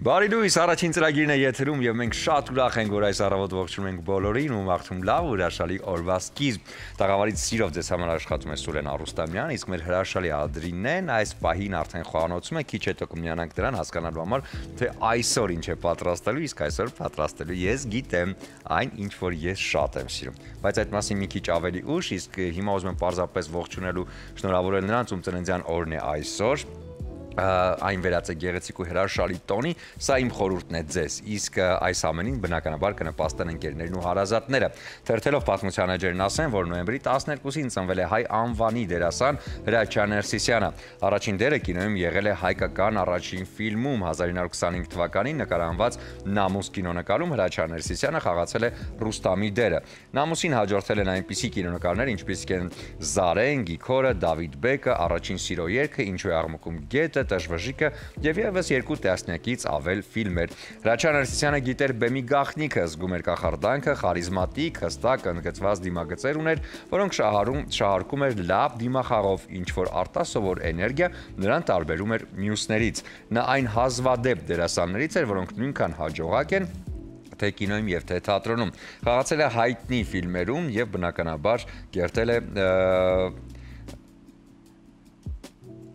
Բարի լույս, առաջին ծրագիրն է եթերում եւ մենք շատ ուրախ ենք, որ այս առավոտ ողջունում ենք բոլորին ու մաղթում լավ ու հրաշալի օրվա սկիզբ։ Տաղավարից սիրով ձեզ համար աշխատում է Սուրեն Արուստամյան, իսկ մեր հրաշալի Ադրինեն այս պահին արդեն խոհանոցում է, քիչ հետո կմիանանք դրան հասկանալու համար, թե այսօր ինչ է պատրաստելու, իսկ այսօր պատրաստելու ես գիտեմ այն, ինչ որ ես շատ եմ սիրում։ Բայց այդ մասին մի քիչ ավելի ուշ, իսկ հիմա ուզում եմ պարզապես ողջունելու, շնորհավորել նրանց, ում ծննդյան օրն է այսօր։ Այն վերած է գեղեցիկ ու հրաշալի տոնի, սա իմ խորհուրդն է ձեզ, իսկ այս ամենին բնականաբար կնպաստեն ընկերներն ու հարազատները։ Թերթելով պատմության էջերն ասեն, որ նոյեմբերի 12-ին ծնվել է հայ անվանի դերասան Հրաչյա Ներսիսյանը։ Առաջին դերը կինոյում եղել է հայկական առաջին ֆիլմում 1925 թվականին նկարահանված Նամուս կինոնկարում Հրաչյա Ներսիսյանը խաղացել է Ռուստամի դերը։ Նամուսին հաջորդել են այնպիսի կինոնկարներ, ինչպիսիք են Զարեն, Գիքորը, Դավիթ Բեկը, Առաջին սիրո երգը, Ինչու է աղմկում գետը, Տժվժիկը եւ ևս երկու տասնյակից ավել ֆիլմեր։ Հրաչյա Ներսիսյանը գիտեր բեմի գաղտնիքը, զգում էր կախարդանքը, խարիզմատիկ, հստակ, ընդգծված դիմագծեր ուներ, որոնք շահարկում էր լավ դիմախաղով, ինչ որ արտասովոր էներգիա նրան տարբերում էր մյուսներից։ Նա այն հազվադեպ դերասաններից էր, որոնք նույնքան հաջողակ են թե կինոյում եւ թե թատրոնում։ Խաղացել է հայտնի ֆիլմերում եւ բնականաբար կերտել է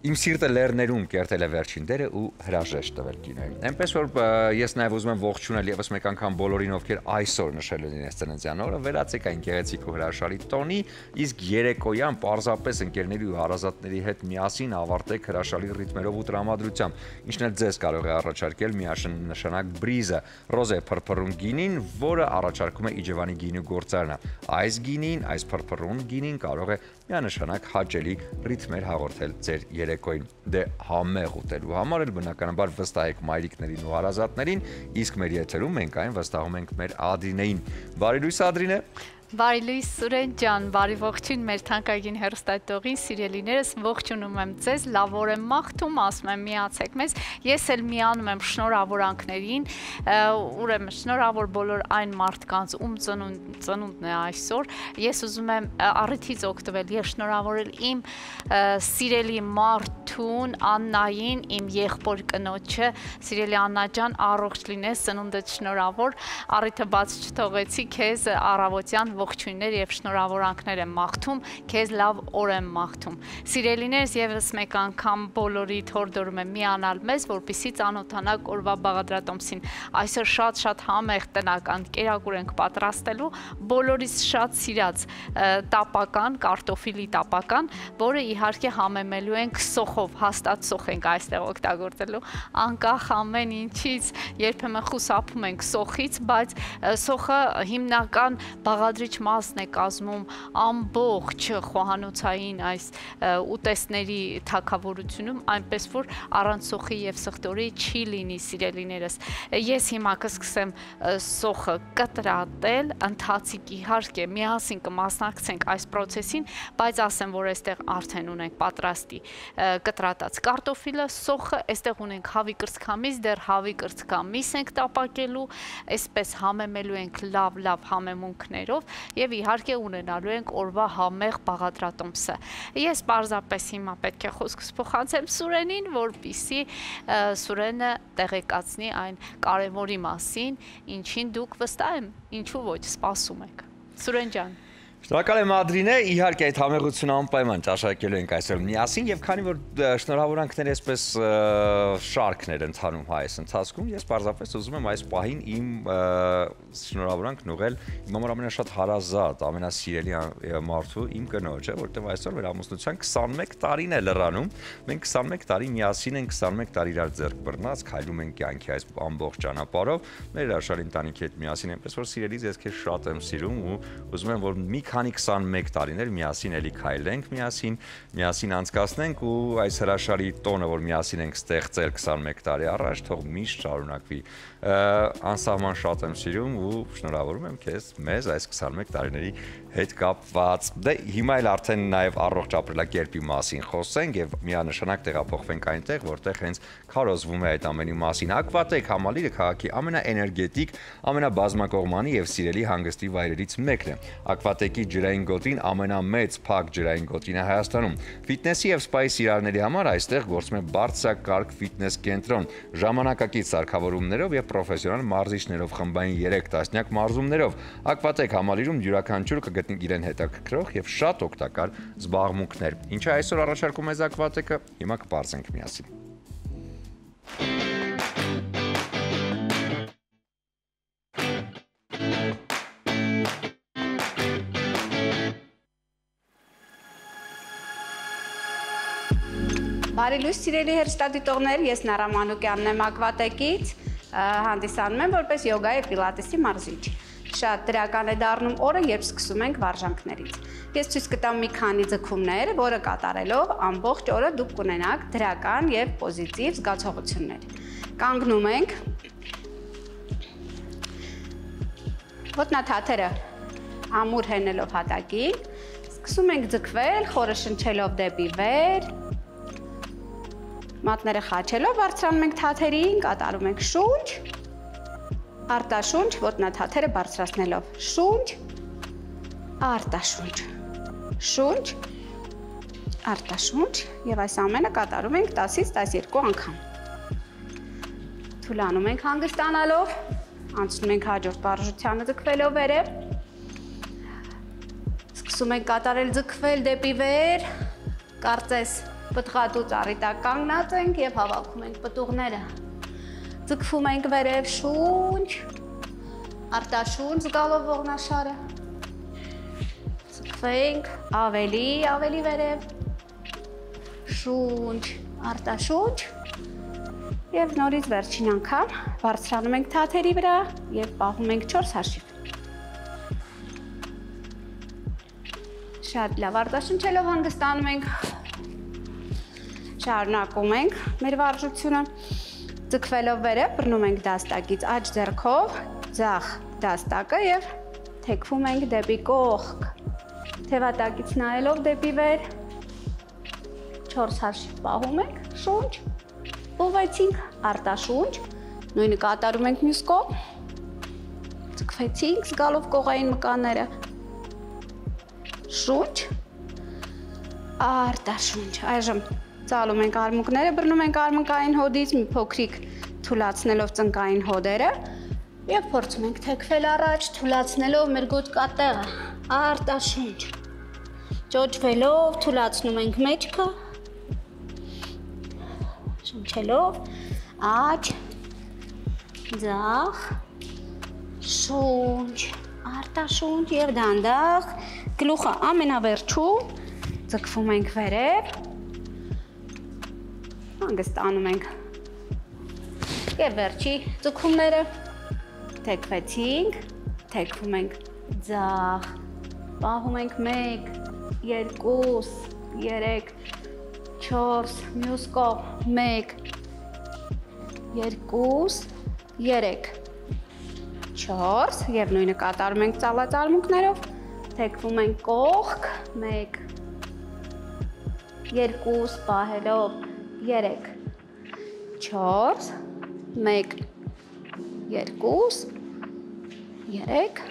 Իմ սիրտը լեռներում կերտել է վերջին դերը ու հրաժեշտ տվել կինոյին։ Այնպես որ ես նաև ուզում եմ ողջունել ևս մեկ անգամ բոլորին, ովքեր այսօր նշել են իրենց ծննդյան օրը, վերացեք այն գեղեցիկ ու հրաշալի տոնի, իսկ երեկոյան պարզապես ընկերների ու հարազատների հետ միասին ավարտեք հրաշալի ռիթմերով ու տրամադրությամբ, ինչն էլ ձեզ կարող է առաջարկել միանշանակ բրիզը, ռոզե փրփռուն գինին, որը առաջարկում է Իջևանի գինու գործարանը։ Այս գինին, այս փրփռուն գինին կարող է միանշանակ հաճելի ռիթմեր հաղորդել ձեր երեկոյին։ Դե համեղ ուտելու համար էլ բնականաբար վստահեք մայրիկներին ու հարազատներին, իսկ մեր եթերում մենք այն վստահում ենք մեր Ադրինեին։ Բարի լույս Ադրինե։ Բարի լույս Սուրեն ջան, բարի ողջույն մեր թանկագին հեռուստադիտողին, սիրելիներս, ողջունում եմ ձեզ, լավ օր եմ մաղթում, ասում եմ միացեք մեզ, ես էլ միանում եմ շնորհավորանքներին, ուրեմն շնորհավոր բոլոր այն մարդկանց, ում ծնունդն է այսօր, ես ուզում եմ առիթից օգտվել եւ շնորհավորել իմ սիրելի մարդուն Աննային, իմ եղբոր կնոջը, սիրելի Աննա ջան, առողջ լինես, ծնունդդ շնորհավոր, առիթը բաց չթողեցի քեզ առավոտյան ողջույններ եւ շնորհավորանքներ եմ մաղթում, քեզ լավ օր եմ մաղթում։ Սիրելիներս, եւս մեկ անգամ բոլորիդ հորդորում եմ միանալ մեզ, որպեսզի ծանոթանանք օրվա բաղադրատոմսին։ Այսօր շատ համեղ տնական կերակուր ենք պատրաստելու, բոլորից շատ սիրած տապական, կարտոֆիլի տապական, որը իհարկե համեմելու ենք սոխով, հաստատ սոխ ենք այստեղ օգտագործելու, անկախ ամեն ինչից, երբեմն խուսափում ենք սոխից, բայց սոխը հիմնական բաղադրիչ մասն է կազմում ամբողջ խոհանոցային այս ուտեստների թագավորությունում, այնպես որ առանց սոխի եւ սխտորի չի լինի, սիրելիներս։ Ես հիմա կսկսեմ սոխը կտրատել, ընթացիկ իհարկե միասին կմասնակցենք այս process-ին, բայց ասեմ, որ այստեղ արդեն ունենք պատրաստի կտրատած կարտոֆիլը, սոխը, այստեղ ունենք հավի կրծքամիս, դեռ հավի կրծքամիս ենք տապակելու, այսպես համեմելու ենք լավ համեմունքներով եւ իհարկե ունենալու ենք օրվա համեղ բաղադրատոմսը։ Ես պարզապես հիմա պետք է խոսքս փոխանցեմ Սուրենին, որպեսզի Սուրենը տեղեկացնի այն կարևորի մասին, ինչին դուք վստահ եմ, ինչու ոչ, սպասում եք։ Սուրեն ջան։ Շնորհակալ եմ Ադրինե, իհարկե այդ համեղությունը անպայման ճաշակելու ենք այսօր միասին եւ քանի որ շնորհավորանքները այսպես շարքներ ընթանում հայս ընթացքում, ես պարզապես ուզում եմ այս պահին իմ շնորհավորանքն ուղղել իմ ամենաշատ հարազատ, ամենասիրելի մարդու իմ կնոջը, որտեղ այսօր մեր ամուսնության 21 տարին է լրանում։ Մենք 21 տարի միասին ենք, 21 տարի իրար ձեռք բռնած, քայլում ենք կյանքի այս ամբողջ ճանապարհով, մեր հրաշալի ընտանիքի հետ միասին, այնպես որ սիրելիս ես քեզ շատ եմ սիրում ու ուզում եմ որ մի քանի 21 տարիներ միասին էլի քայլենք, միասին անցկացնենք ու այս հրաշալի տոնը, որ միասին ենք ստեղծել 21 տարի առաջ, թող միշտ շարունակվի։ Անսահման շատ եմ սիրում ու շնորհավորում եմ քեզ մեզ այս 21 տարիների հետ կապված։ Դե հիմա էլ արդեն նաև առողջ ապրելակերպի մասին խոսենք եւ միանշանակ տեղափոխվենք այնտեղ, որտեղ հենց քարոզվում է այդ ամենի մասին։ Ակվատեկ համալիրը քաղաքի ամենաէներգետիկ, ամենաբազմակողմանի եւ սիրելի հանգստի վայրերից մեկն է։ Ակվատեկի ջրային գոտին ամենամեծ փակ ջրային գոտին է Հայաստանում։ Ֆիթնեսի եւ սպայի սիրահարների համար այստեղ գործում է բարձրակարգ ֆիթնես կենտրոն, ժամանակակից սարքավորումներով եւ պրոֆեսիոնալ մարզիչներով, խմբային 3 տասնյակ մարզումներով։ Ակվատեկ համալիրում յուրաքանչյուր կգտնի իրեն հետաքրքրող եւ շատ օգտակար զբաղմունքներ։ Ինչը այսօր առաջարկում է Ակվատեկը, հիմա կպարզենք միասին։ Բարի լույս սիրելի հեռուստադիտողներ, ես Նարա Մանուկյանն եմ Ակվատեկից, հանդիսանում եմ որպես յոգա եւ պիլատեսի մարզիչ։ Շատ դրական է դառնում օրը, երբ սկսում ենք վարժանքներից։ Ես ցույց կտամ մի քանի ձգումներ, որը կատարելով ամբողջ օրը դուք կունենաք դրական եւ պոզիտիվ զգացողություններ։ Կանգնում ենք։ Ոտնաթաթերը ամուր հենելով հատակին, սկսում ենք ձգվել, խորը շնչելով դեպի վեր։ Մատները խաչելով բարձրանում ենք թաթերին, կատարում ենք շունչ, արտաշունչ, ոտնաթաթերը բարձրացնելով, շունչ, արտաշունչ, շունչ, արտաշունչ եւ այս ամենը կատարում ենք 10-ից 12 անգամ։ Թուլանում ենք հանգստանալով, անցնում ենք հաջորդ վարժությանը ձգվելով վերև, սկսում ենք կատարել ձգվել դեպի վեր, կարծես պտղատու ծառի տակ կանգնած ենք եւ հավաքում ենք պտուղները։ Ձգվում ենք վերև, շունչ, արտաշունչ զգալով ողնաշարը։ Ձգվենք ավելի վերև, շունչ, արտաշունչ եւ նորից վերջին անգամ բարձրանում ենք թաթերի վրա եւ պահում ենք 4 հաշիվ։ Շատ լավ, արտաշունչելով հանգստանում ենք։ Շարունակում ենք մեր վարժությունը, ձգվելով վերև, բռնում ենք դաստակից աջ ձեռքով, ձախ դաստակը եւ թեքվում ենք դեպի կողք, թևատակից նայելով դեպի վեր, 4 հաշիվ պահում ենք, շունչ, ուղղեցինք, արտաշունչ, նույնը կատարում ենք մյուս կողմ, ձգվեցինք, զգալով կողային մկանները, շունչ, արտաշունչ, այժմ ծալում ենք արմունկները, բռնում ենք արմունկային հոդից, մի փոքրիկ թուլացնելով ծնկային հոդերը եւ փորձում ենք թեքվել առաջ, թուլացնելով մեր գոտկատեղը, արտաշունչ, ճոճվելով, թուլացնում ենք մեջքը, շնչելով, աջ, ձախ, շունչ, արտաշունչ եւ դանդաղ, գլուխը ամենավերջում, ձգվում ենք վերև, հանգստանում ենք եւ վերջի ձգումները թեքվեցինք, թեքվում ենք ձախ, պահում ենք 1, 2, 3, 4, մյուս կողմ 1, 2, 3, 4 եւ նույնը կատարում ենք ծալած արմունկներով, թեքվում ենք կողք 1, 2 պահելով 3, 4, 1, 2, 3,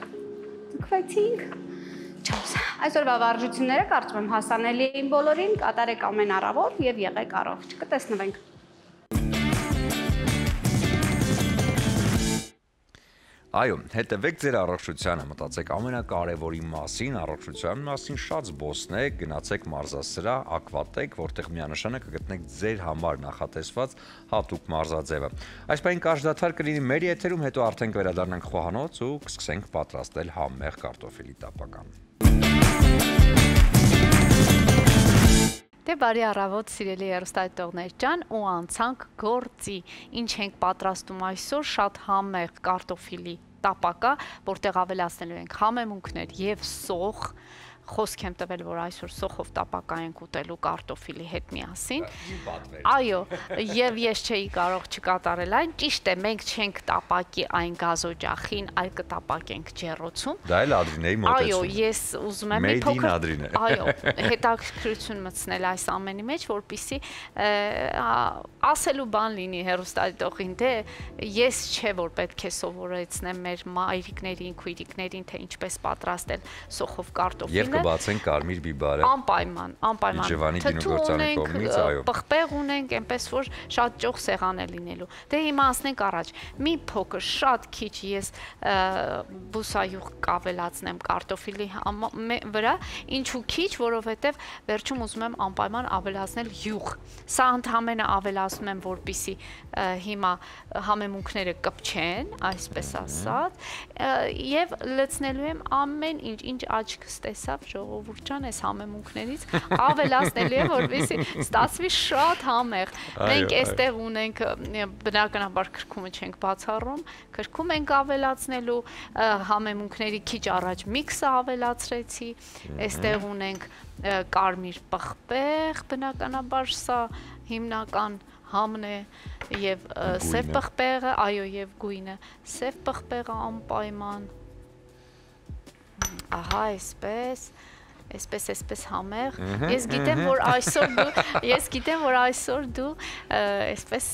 ձգվեցինք, 4։ Այսօրվա վարժությունները կարծում եմ հասանելի էին բոլորին, կատարեք ամեն առավոտ եւ եղեք առողջ։ Կտեսնվենք։ Այո, հետևեք ձեր առողջությանը, մտածեք ամենակարևորի մասին, առողջության մասին շատ զբոսնեք, գնացեք մարզասրահ, Ակվատեկ, որտեղ միանշանակ կգտնեք ձեր համար նախատեսված հատուկ մարզաձևը։ Այս պահին կարճ դադար կլինի մեր եթերում, հետո արդեն կվերադառնանք խոհանոց ու կսկսենք պատրաստել համեղ կարտոֆիլի տապական։ Դե բարի առավոտ սիրելի հեռուստադիտողներ ջան ու անցանք գործի, ինչ ենք պատրաստում այսօր շատ համեղ կարտոֆիլի տապակա, որտեղ ավելացնելու ենք համեմունքներ եւ սոխ, խոսք եմ տվել, որ այսօր սոխով տապակա ենք ուտելու կարտոֆիլի հետ միասին։ Այո, եւ ես չէի կարող չկատարել այն, ճիշտ է, մենք չենք տապակի այն գազօջախին, այլ կտապակենք ջեռոցում։ Դա էլ Ադրինեի մոտեցում։ Այո, ես ուզում եմ մի փոքր, այո, հետաքրքրություն մտցնել այս ամենի մեջ, որպեսզի ասելու բան լինի հեռուստադիտողին, դե ես չէ որ պետք է սովորեցնեմ մեր մայրիկներին, քույրիկներին, թե ինչպես պատրաստել սոխով կարտոֆիլը։ Եվ կբացենք կարմիր բիբարը։ Անպայման, անպայման։ Թթու ունենք, պղպեղ ունենք, այնպես որ շատ ճոխ սեղան է լինելու։ Դե հիմա ասենք առաջ, մի փոքր շատ քիչ ես բուսայուղ կավելացնեմ կարտոֆիլի վրա, ինչու քիչ, որովհետև վերջում ուզում եմ անպայման ավելացնել յուղ։ Սա ընդհանրապես ավելացնում եմ, որպեսզի հիմա համեմունքները կպչեն, այսպես ասած, եւ լցնելու եմ ամեն ինչ աչքս տեսավ, ժողովուրդ ջան, այս համեմունքներից ավելացնելու եմ, որպեսզի ստացվի շատ համեղ։ Մենք այստեղ ունենք բնականաբար քրքումը չենք բացառում, քրքում ենք ավելացնելու, համեմունքների քիչ առաջ միքսը ավելացրեցի, այստեղ ունենք կարմիր պղպեղ, բնականաբար սա հիմնական համն է եւ սև պղպեղը, այո, եւ գույնը, սև պղպեղը անպայման։ Ահա, այսպես համեղ։ Ես գիտեմ, որ այսօր դու այսպես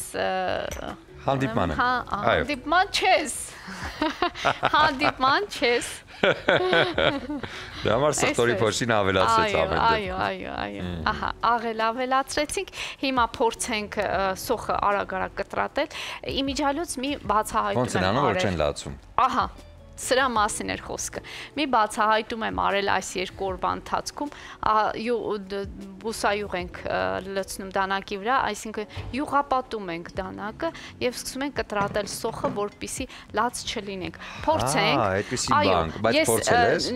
հանդիպման եմ։ Հանդիպման չես։ Հանդիպման չես։ Դա համար սխտորի փոշին ավելացրեց ամեն դեպքում։ Այո։ Ահա, ավելացրեցինք։ Հիմա փորձենք սոխը արագ-արագ կտրատել։ Իմիջիալոց մի բացահայտում եմ արել։ Ոնց են անում, որ չեն լացում։ Ահա, սրա մասին էր խոսքը։ Մի բացահայտում եմ արել այս 2 օրվա ընթացքում, բուսայուղ ենք լցնում դանակի վրա, այսինքն յուղապատում ենք դանակը եւ սկսում ենք կտրատել սոխը, որպեսզի լաց չլինենք։ Փորձենք։ Այդպեսի բան, բայց փորձել ես։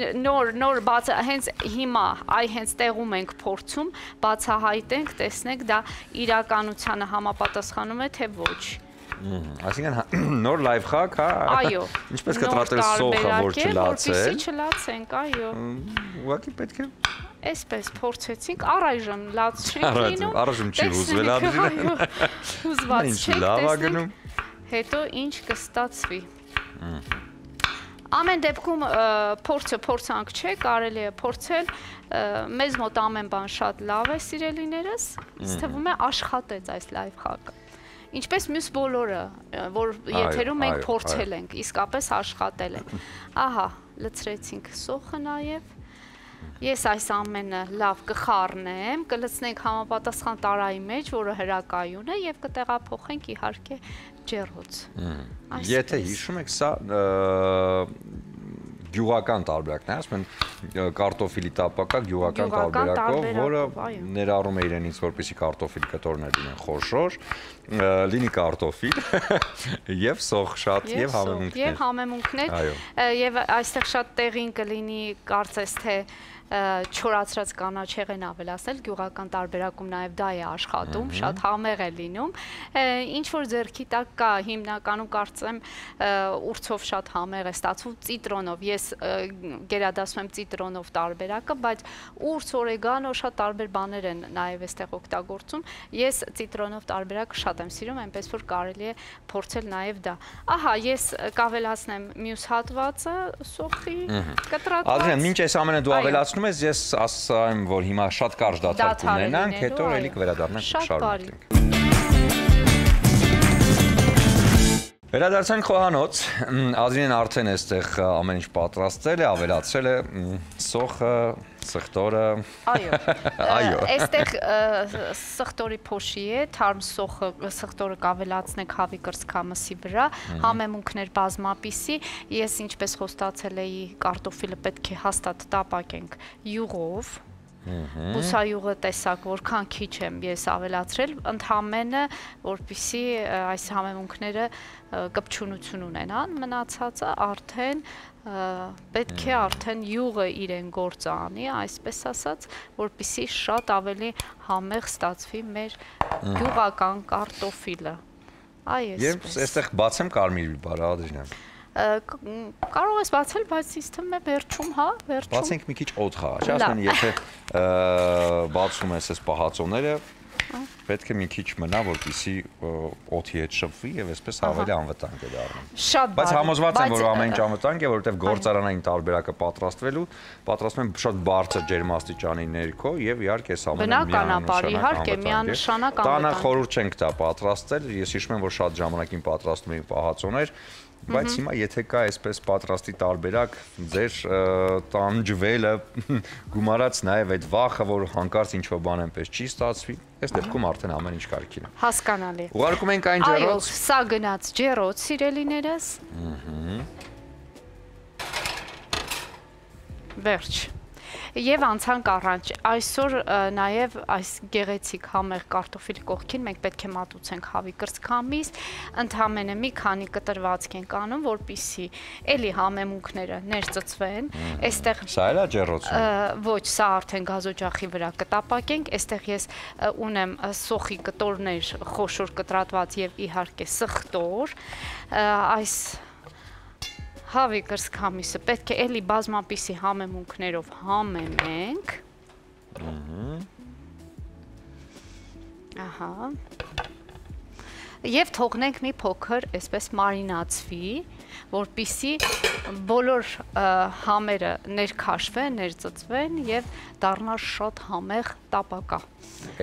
Նոր բաց հենց հիմա հենց տեղում ենք փորձում, բացահայտենք, տեսնենք դա իրականությանը համապատասխանում է թե ոչ։ Այսինքն նոր լայֆխակ, հա։ Այո։ Ինչպես կտրատել սոխը, որ չլացե։ Որպեսզի չլացենք, այո։ Ուղղակի պետք է։ Այսպես փորձեցինք, առայժմ լաց չի լինում։ Առայժմ չի հուզվել Ադրինեն։ Հուզված չեք, լավ է գնում։ Հետո ինչ կստացվի։ Ամեն դեպքում փորձանք չէ, կարելի է փորձել, մեզ մոտ ամեն բան շատ լավ է, սիրելիներս, ինձ թվում է աշխատեց այս լայֆխակը։ Ինչպես մյուս բոլորը, որ եթերում մենք փորձել ենք, իսկապես աշխատել է։ Ահա, լցրեցինք սոխը նաև։ Ես այս ամենը լավ կխառնեմ, կլցնենք համապատասխան տարայի մեջ, որը հրակայուն է, եւ կտեղափոխենք իհարկե ջեռոց։ Եթե հիշում եք, սա գյուղական տարբերակն է, ասում են կարտոֆիլի տապակա գյուղական տարբերակով, որը ներառում է իրենից, որպեսզի կարտոֆիլի կտորներ լինեն խոշոր, լինի կարտոֆիլ եւ սոխ շատ եւ համեմունքներ։ Եվ համեմունքներ, եւ այստեղ շատ տեղին կլինի, կարծես թե չորացրած կանաչեղեն ավելացնել, գյուղական տարբերակում նաև դա է աշխատում, շատ համեղ է լինում, ինչ որ ձեռքի տակ կա, հիմնականում կարծեմ ուրցով շատ համեղ է ստացվում, ծիտրոնով, ես գերադասում եմ ծիտրոնով տարբերակը, բայց ուրց, օրեգանո, շատ տարբեր բաներ են նաև այստեղ օգտագործում, ես ծիտրոնով տարբերակը շատ եմ սիրում, այնպես որ կարելի է փորձել նաև դա։ Ահա, ես կավելացնեմ մյուս հատվածը սոխի կտրատված։ Ադրինեն, մինչ այս ամենը դու ավելացնում ես, ես ասեմ, որ հիմա շատ կարճ դադար կունենանք, հետո էլի կվերադառնանք շարունակենք։ Վերադարձանք խոհանոց, Ադրինեն արդեն այստեղ ամեն ինչ պատրաստել է, ավելացրել է սոխը, սխտորը։ Այո, այստեղ սխտորի փոշի է, թարմ սխտորը կավելացնենք հավի կրծքամսի վրա, համեմունքներ բազմապիսի, ես ինչպես խոստացել էի, կարտոֆիլը պետք է հաստատ տապակենք յուղով, բուսայուղը տեսակ, որքան քիչ եմ ես ավելացրել, ընդհանրապես որպեսզի այս համեմունքները կպչունություն ունենան, մնացածը արդեն պետք է արդեն յուղը իրեն գործ անի, այսպես ասած, որպեսզի շատ ավելի համեղ ստացվի մեր գյուղական կարտոֆիլը։ Երբ այստեղ բացեմ կարմիր բիբարը, Ադրինեն։ կարող ես բացել, բայց ինձ թվում է վերջում, հա, վերջում։ Բացենք մի քիչ օդ խաղա, չէ՞, ասեն, եթե բացում ես այս պահածոները, պետք է մի քիչ մնա, որպեսզի օդի հետ շփվի եւ այսպես ավելի անվտանգ է դառնում։ Շատ բարի։ Բայց համոզված եմ, որ ամեն ինչ անվտանգ է, որովհետեւ գործարանային տարբերակը պատրաստվում են շատ բարձր ջերմաստիճանի ներքո եւ իհարկե այս ամենը միանշանակ անվտանգ է։ Տանը խորհուրդ չենք տա պատրաստել, ես հիշում եմ, որ շատ ժամանակին պատրաստում էին պահածոներ, բայց հիմա եթե կա այսպես պատրաստի տարբերակ, ձեր տանջվելը գումարած նաև այդ վախը, որ հանկարծ ինչ-որ բան այնպես չի ստացվի, այս դեպքում արդեն ամեն ինչ կարգին է։ Հասկանալի։ Ուղարկում ենք այն ջեռոց։ Այո, սա գնաց ջեռոց, սիրելիներս։ Վերջ։ Եվ անցանք առաջ, այսօր նաև այս գեղեցիկ համեղ կարտոֆիլի կողքին մենք պետք է մատուցենք հավի կրծքամիս, ընդհանրապես մի քանի կտրվածք ենք անում, որպեսզի էլի համեմունքները ներծծվեն, այստեղ Սա էլ է ջեռոցում։ Ոչ, սա արդեն գազօջախի վրա կտապակենք, այստեղ ես ունեմ սոխի կտորներ, խոշոր կտրատված եւ իհարկե սխտոր, այս հավի կրծքամիսը պետք է էլի բազմապիսի համեմունքներով համեմենք։ Ահա։ Եվ թողնենք մի փոքր այսպես մարինացվի, որպեսզի բոլոր համերը ներքաշվեն, ներծծվեն եւ դառնա շատ համեղ տապակա։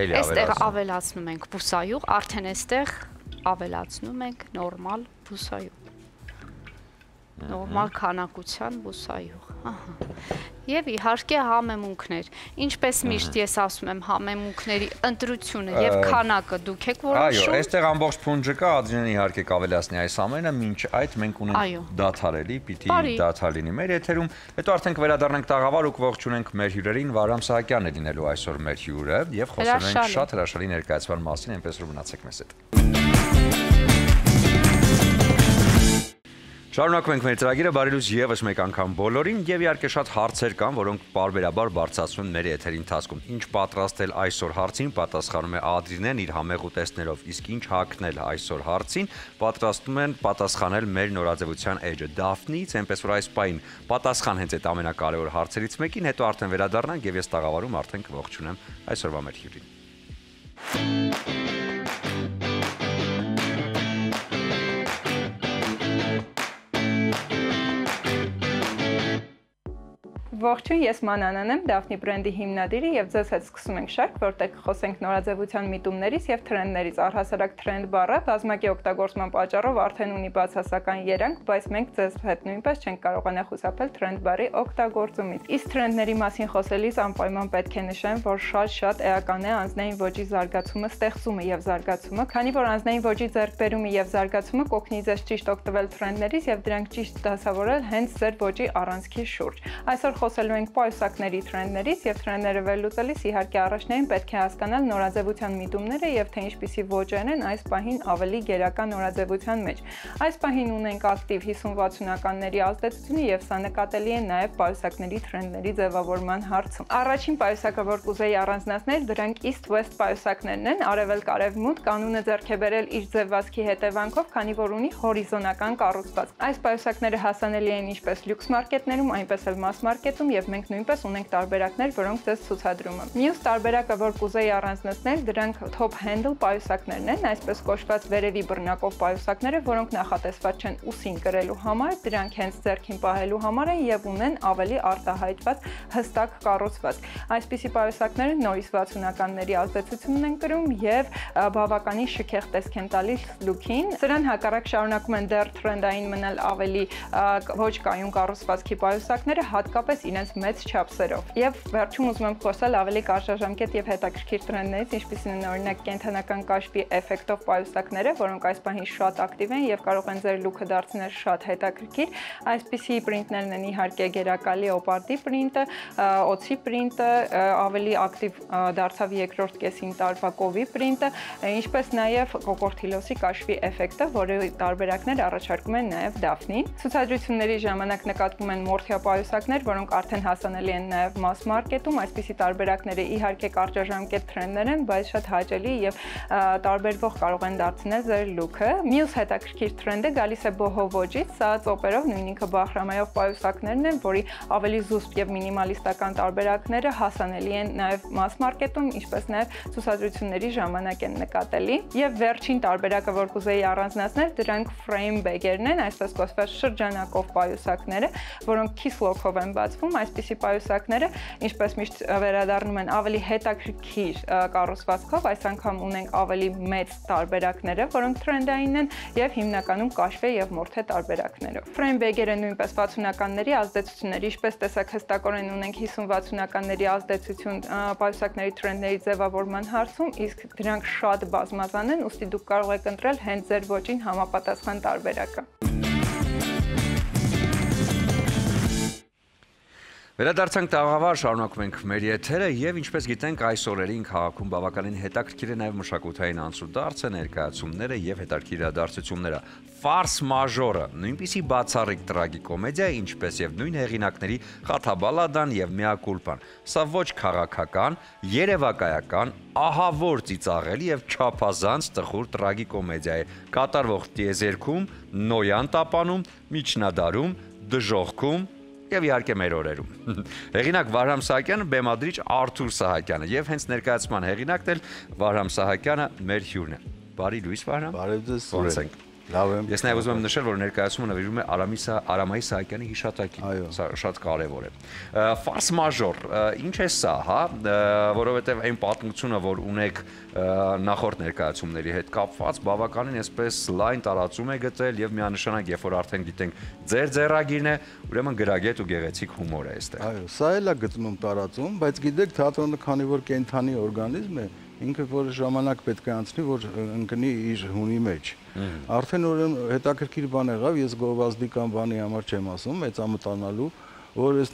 Այստեղ ավելացնում ենք բուսայուղ, արդեն այստեղ ավելացնում ենք նորմալ բուսայուղ։ Նորմալ քանակության բուսայուղ։ Եվ իհարկե համեմունքներ։ Ինչպես միշտ ես ասում եմ, համեմունքների ընտրությունը եւ քանակը դուք եք որոշում։ Այո, այստեղ ամբողջ փունջը կա, Ադրինեն իհարկե կավելացնի այս ամենը, մինչ այդ մենք ունենք դաթարելի, պիտի դաթար լինի մեր եթերում։ Հետո արդեն կվերադառնանք տաղավար ու կողջունենք մեր հյուրերին, Վարամ Սահակյանն է լինելու այսօր մեր հյուրը եւ խոսելու ենք շատ հրաշալի ներկայացման մասին, այնպես որ մնացեք մեզ հետ։ Շարունակում ենք մեր ծրագիրը, բարի լույս եւս մեկ անգամ բոլորին եւ իհարկե շատ հարցեր կան, որոնք բարբերաբար բարձրացվում են մեր եթերի ընթացքում։ Ինչ պատրաստել այսօր հարցին, պատասխանում է Ադրինեն իր համեղ ուտեստներով, իսկ ինչ հագնել այսօր հարցին, պատրաստում են պատասխանել մեր նորաձևության էջը Դաֆնից, այնպես որ այս պահին պատասխան հենց այդ ամենակարևոր հարցերից մեկին, հետո արդեն վերադառնանք եւ ես տաղավարում արդեն կողջունեմ այսօրվա մեր հյուրին։ Ողջույն, ես Մանանան եմ, Դաֆնի բրենդի հիմնադիրը եւ ձեզ հետ սկսում ենք շարք, որտեղ խոսենք նորաձևության միտումներից եւ թրենդներից։ Առհասարակ թրենդ բառը բազմակի օգտագործման պատճառով արդեն ունի բացասական երանգ, բայց մենք ձեզ հետ նույնպես չենք կարողանա խուսափել թրենդ բառի օգտագործումից։ Իսկ թրենդների մասին խոսելիս անպայման պետք է նշեմ, որ շատ էական է անձնային ոճի զարգացումը, ստեղծումը եւ զարգացումը, քանի որ անձնային ոճի ձեռքբերումը եւ զարգացումը կօգնի ձեզ ճիշտ օգտվել թրենդներից եւ դրանք ճիշտ դասավորել հենց ձեր ոճի առանցքի շուրջ։ Այսօր խոսելու ենք պայուսակների թրենդներից եւ թրենդները վերլուծելիս իհարկե առաջնային պետք է հասկանալ նորաձևության միտումները եւ թե ինչպիսի ոճեր են այս պահին ավելի գերական նորաձևության մեջ։ Այս պահին ունենք ակտիվ 50-60-ականների ազդեցությունը եւ սա նկատելի է նաեւ պայուսակների թրենդների ձևավորման հարցում։ Առաջին պայուսակը, որ կուզեի առանձնացնել, դրանք East-West պայուսակներն են, արևելք-արևմուտք, կանոնը ձեռք է բերել իր ձևվածքի հետևանքով, քանի որ ունի հորիզոնական կառուցվածք։ Այս պայուսակները հասանելի են ինչպես լյուքս մարքետներում, այնպես էլ մաս մարքետում եւ մենք նույնպես ունենք տարբերակներ, որոնք ձեզ ցուցադրում եմ։ Մյուս տարբերակը, որ կուզեի առանձնացնել, դրանք top handle պայուսակներն են, այսպես կոչված վերևի բռնակով պայուսակները, որոնք նախատեսված չեն ուսին կրելու համար, դրանք հենց ձեռքին պահելու համար են եւ ունեն ավելի արտահայտված հստակ կառուցվածք։ Այսպիսի պայուսակները նորից 60-ականների ազդեցությունն են կրում եւ բավականին շքեղ տեսք են տալիս լուքին։ Սրան հակառակ շարունակում են դեռ թրենդային մնալ ավելի ոչ կայուն կառուցվածքի պայուսակները, հատկապես իրենց մեծ չափսերով։ Եվ վերջում ուզում եմ խոսել ավելի կարճաժամկետ եւ հետաքրքիր տրենդներից, ինչպիսին են օրինակ կենթանական կաշվի էֆեկտով պայուսակները, որոնք այս պահին շատ ակտիվ են եւ կարող են ձեր լուքը դարձնել շատ հետաքրքիր։ Այսպիսի պրինտներն են իհարկե գերակա լեոպարդի պրինտը, օծի պրինտը, ավելի ակտիվ դարձավ երկրորդ կեսին տարվա կովի պրինտը, ինչպես նաեւ կոկորտիլոսի կաշվի էֆեկտը, որի տարբերակներ առաջարկում են նաեւ Դաֆնին։ Ցուցադրությունների ժամանակ նկատվում են մորթիա պայուսակներ, որոնք արդեն հասանելի են նաև mass market-ում, այսպիսի տարբերակները իհարկե կարճաժամկետ թրենդներ են, բայց շատ հաճելի եւ տարբերվող կարող են դարձնել ձեր լուքը։ Մյուս հետաքրքիր թրենդը գալիս է բոհո ոճից, սա ծոպերով նույն ինքը բախրամայով պայուսակներն են, որի ավելի զուսպ եւ մինիմալիստական տարբերակները հասանելի են նաև mass market-ում, ինչպես նաև ցուցադրությունների ժամանակ են նկատելի։ Եվ վերջին տարբերակը, որ կուզեի առանձնացնել, դրանք frame bag-երն են, այսպես կոչված շրջանակով պայուսակները, որոնք քիսլոքով են բացվում, այսպիսի պայուսակները, ինչպես միշտ վերադառնում են ավելի հետաքրքիր կառուցվածքով, այս անգամ ունենք ավելի մեծ տարբերակները, որոնք թրենդային են եւ հիմնականում կաշվե եւ մորթե տարբերակներով։ Frame bag-երը նույնպես 60-ականների ազդեցություններ, ինչպես տեսակ հստակորեն ունենք 50-60-ականների ազդեցություն պայուսակների թրենդների ձևավորման հարցում, իսկ դրանք շատ բազմազան են, ուստի դուք կարող եք ընտրել հենց ձեր ոճին համապատասխան տարբերակը։ Վերադարձանք տաղավար, շարունակում ենք մեր եթերը եւ ինչպես գիտենք այս օրերին քաղաքում բավականին հետաքրքիր է նաեւ մշակութային անցուդարձը, ներկայացումները եւ հետաքրքիր իրադարձությունները։ Ֆարս մաժորը, նույնպիսի բացառիկ տրագիկոմեդիա, ինչպես եւ նույն հեղինակների Խաթաբալադան եւ Միակուլպան։ Սա ոչ քաղաքական, երևակայական, ահավոր ծիծաղելի եւ չափազանց տխուր տրագիկոմեդիա է, կատարվող տիեզերքում, նոյան տապանում, միջնադարում, դժոխքում եւ իհարկե մեր օրերում։ Հեղինակ Վարհամ Սահակյանը, բեմադրիչ Արթուր Սահակյանը եւ հենց ներկայացման հեղինակն էլ Վարհամ Սահակյանը մեր հյուրն է։ Բարի լույս Վարհամ։ Բարև ձեզ։ Ոնց եք։ Լավ եմ։ Ես նաեւ ուզում եմ նշել, որ ներկայացումը նվիրվում է Արամայի Սահակյանի հիշատակին։ Սա շատ կարեւոր է։ Ֆարս մաժոր, ինչ է սա, հա, որովհետեւ այն պատմությունը, որ ունեք նախորդ ներկայացումների հետ կապված, բավականին այսպես լայն տարածում է գտել եւ միանշանակ, երբ որ արդեն գիտենք ձեր ձեռագիրն է, ուրեմն գրագետ ու գեղեցիկ հումոր է այստեղ։ Այո, սա էլ է գտնում տարածում, բայց գիտեք, թատրոնը քանի որ կենթանի օրգանիզմ է, ինքը որ ժամանակ պետք է անցնի, որ ընկնի իր հունի մեջ։ Արդեն ուրեմն հետաքրքիր բան եղավ, ես գովազդիկան բանի համար չեմ ասում, մեծամտանալու, որ ես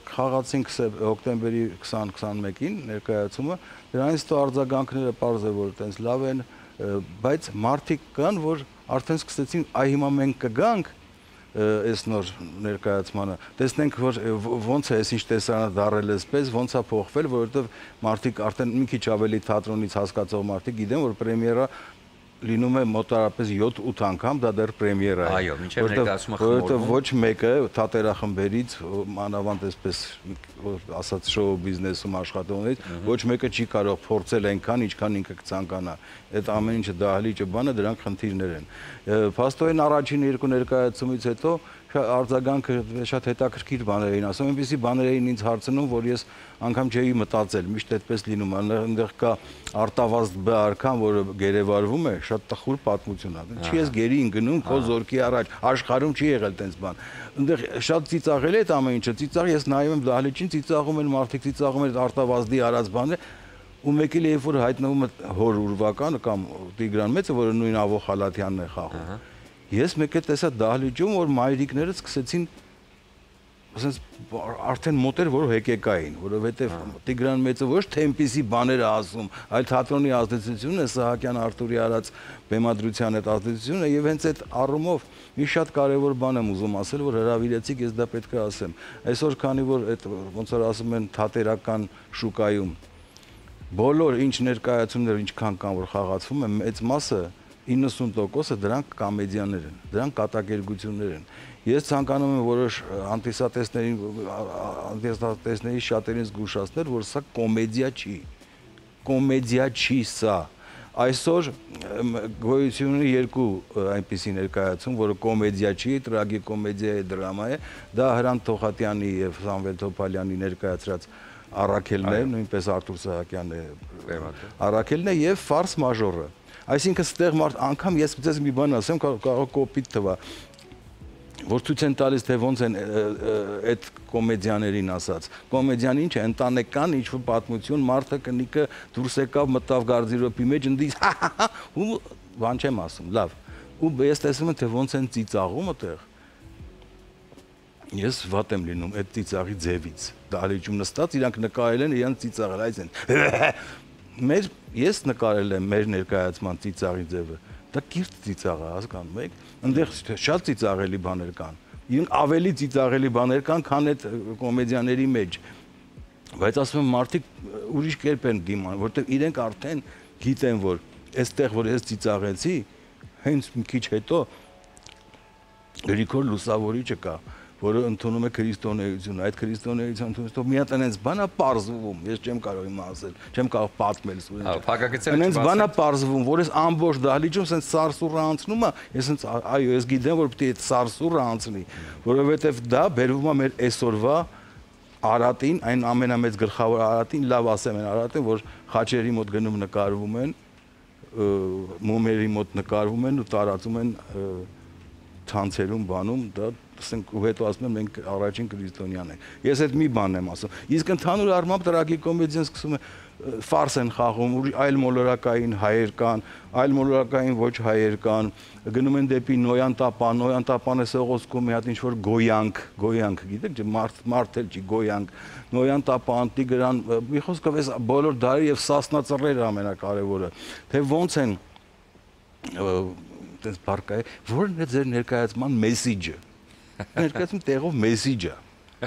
խաղացինք հոկտեմբերի 20-21-ին ներկայացումը, դրանից հետո արձագանքները պարզ է, որ այտենց լավ են, բայց մարդիկ կան, որ արդեն սկսեցին, այ հիմա մենք կգանք այս նոր ներկայացմանը, տեսնենք, որ ոնց է, ինչ տեսարանը դարել էսպես, ոնց է փոխվել, որովհետև մարդիկ արդեն մի քիչ ավելի թատրոնից հասկացող մարդիկ գիտեն, որ պրեմիերա լինում է մոտարապես 7-8 անգամ, դա դեռ պրեմիերա է։ Այո, մինչև ներկայացումը խմորվում։ Որովհետև ոչ մեկը թատերախմբերից, մանավանդ այսպես ասած շոու բիզնեսում աշխատողներից, ոչ մեկը չի կարող փորձել այնքան, ինչքան ինքը կցանկանա։ Այդ ամեն ինչը դահլիճը բանը, դրանք խնդիրներ են։ Փաստորեն առաջին երկու ներկայացումից հետո արձագանքը շատ հետաքրքիր բաներ էին ասում, այնպիսի բաներ էին ինձ հարցնում, որ ես անգամ չէի մտածել, միշտ այդպես լինում է, այնտեղ կա արտավազդ B արքան, որը գերեվարվում է, շատ տխուր պատմություն է։ Չի ես գերի ընկնում քո զորքի առաջ, աշխարհում չի եղել տենց բան։ Այնտեղ շատ ծիծաղել է այդ ամեն ինչը, ծիծաղ ես նայում եմ դահլիճին, ծիծաղում են մարդիկ, ծիծաղում են արտավազդի արած բաները, ու մեկ էլ երբ որ հայտնվում է հոր ուրվականը կամ Տիգրան Մեծը, որը նույն Ավո Խալաթյանն է խաղում։ Ես մեկ է տեսա դահլիճում, որ մայրիկները սկսեցին ասենց արդեն մոտեր, որ հեկեկային, որովհետև Տիգրան Մեծը ոչ թե այնպիսի բաներ է ասում, այլ թատրոնի ազդեցությունն է, Սահակյան Արթուրի արած բեմադրության այդ ազդեցությունը եւ հենց այդ առումով մի շատ կարեւոր բան եմ ուզում ասել, որ հրավիրեցիք, ես դա պետք է ասեմ։ Այսօր քանի որ այդ ոնց որ ասում են թատերական շուկայում բոլոր ինչ ներկայացումներ ինչքան կան որ խաղացվում են, մեծ մասը 90%-ը դրանք կոմեդիաներ են, դրանք կատակերգություններ են։ Ես ցանկանում եմ որոշ անտեսատեսների շատերին զգուշացնել, որ սա կոմեդիա չի։ Կոմեդիա չի սա։ Այսօր գոյություն ունի երկու այնպիսի ներկայացում, որը կոմեդիա չի, տրագիկոմեդիա է, դրամա է, դա Հրանտ Թոխատյանի եւ Սամվել Թոփալյանի ներկայացրած Առաքելն է, նույնպես Արթուր Սահակյանն է, Առաքելն է եւ Ֆարս մաժորը։ Այսինքն ստեղ մարդ անգամ ես ձեզ մի բան ասեմ, կարող կոպիտ թվա, որ ցույց են տալիս թե ոնց են այդ կոմեդիաներին ասած։ Կոմեդիան ինչ է, ընտանեկան ինչ-որ պատմություն, մարդը կնիկը դուրս եկավ, մտավ գարդիրոպի մեջ, ընդից ու բան չեմ ասում, լավ։ Ու ես տեսնում եմ թե ոնց են ծիծաղում այդտեղ։ Ես վատ եմ լինում այդ ծիծաղի ձևից։ Դահլիճում նստած իրանք նկարել են իրանք ծիծաղել, այս են։ Ես նկարել եմ մեր ներկայացման ծիծաղի ձևը, դա կիրթ ծիծաղ է, հասկանում եք, այնտեղ շատ ծիծաղելի բաներ կան, ավելի ծիծաղելի բաներ կան, քան այդ կոմեդիաների մեջ։ Բայց ասում եմ մարդիկ ուրիշ կերպ են դիման, որտեղ իրենք արդեն գիտեն, որ այստեղ որ ես ծիծաղեցի, հենց մի քիչ հետո Գրիգոր Լուսավորիչը կա, որը ընդունում է քրիստոնեությունը, այդ քրիստոնեության ընդունելով մի հատ այնպես բանա պարզվում, ես չեմ կարող հիմա ասել, չեմ կարող պատմել սուրեն։ Այնպես բանա պարզվում, որ ես ամբողջ դահլիճում սենց սարսուռը անցնում է, ես սենց այո, ես գիտեմ, որ պետք է այդ սարսուռը անցնի, որովհետև դա բերվում է մեր այսօրվա Արատին, այն ամենամեծ գլխավոր Արատին, լավ ասեմ են Արատին, որ խաչերի մոտ գնում նկարվում են, մոմերի մոտ նկարվում են ու տարածում են ցանցերում բանում, դա ասենք ու հետո ասում են մենք առաջին քրիստոնյան ենք։ Ես այդ մի բանն եմ ասում։ Իսկ ընդհանուր առմամբ տրագիկոմեդիան սկսում է ֆարս են խաղում, այլ մոլորակային հայեր կան, այլ մոլորակային ոչ հայեր կան, գնում են դեպի Նոյան Տապանը Սողոսկում մի հատ ինչ-որ գոյանք, գիտեք, մարդ էլ չի, գոյանք, Նոյան Տապան, Տիգրան, մի խոսքով էս բոլոր դարի եւ Սասնա ծռերը ամենակարևորը, թե ոնց են այդպես բարկայ, որն է ձեր ներկայացման մեսիջը։ Ներկայացում տեղով մեսիջը։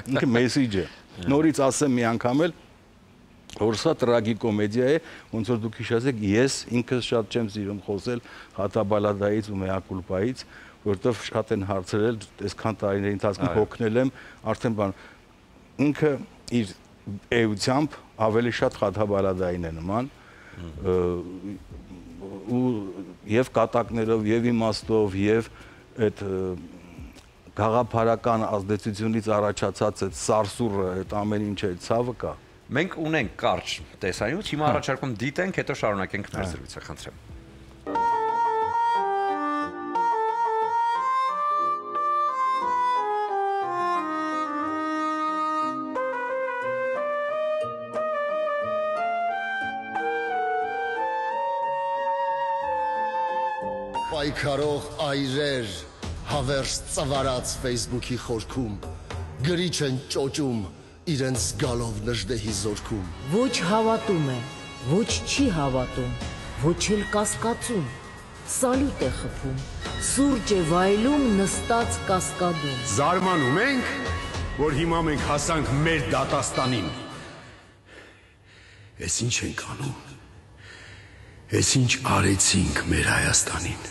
Ինքը մեսիջը։ Նորից ասեմ մի անգամ էլ, որ սա տրագիկոմեդիա է, ոնց որ դուք հիշեցեք, ես ինքս շատ չեմ սիրում խոսել հատաբալադայից ու մեակուլպայից, որովհետև շատ են հարցրել, այսքան տարիների ընթացքում հոգնել եմ, արդեն բան ինքը իր էությամբ ավելի շատ հատաբալադային է նման ու եւ կատակներով եւ իմաստով եւ այդ գաղափարական ազդեցությունից առաջացած այդ սարսուռը, այդ ամեն ինչը, այդ ցավը կա։ Մենք ունենք կարճ տեսանյութ, հիմա առաջարկում դիտենք, հետո շարունակենք մեր զրույցը, խնդրեմ։ Պայքարող այրեր հավերժ ծվարած Facebook-ի խորքում գրիչ են ճոճում իրենց գալով նժդեհի զորքում ոչ հավատում է, ոչ չի հավատում, ոչ էլ կասկածում, սալյուտ է խփում, սուրճ է վայելում նստած կասկադում։ Զարմանում ենք, որ հիմա մենք հասանք մեր դատաստանին։ Էս ինչ ենք անում, էս ինչ արեցինք մեր Հայաստանին։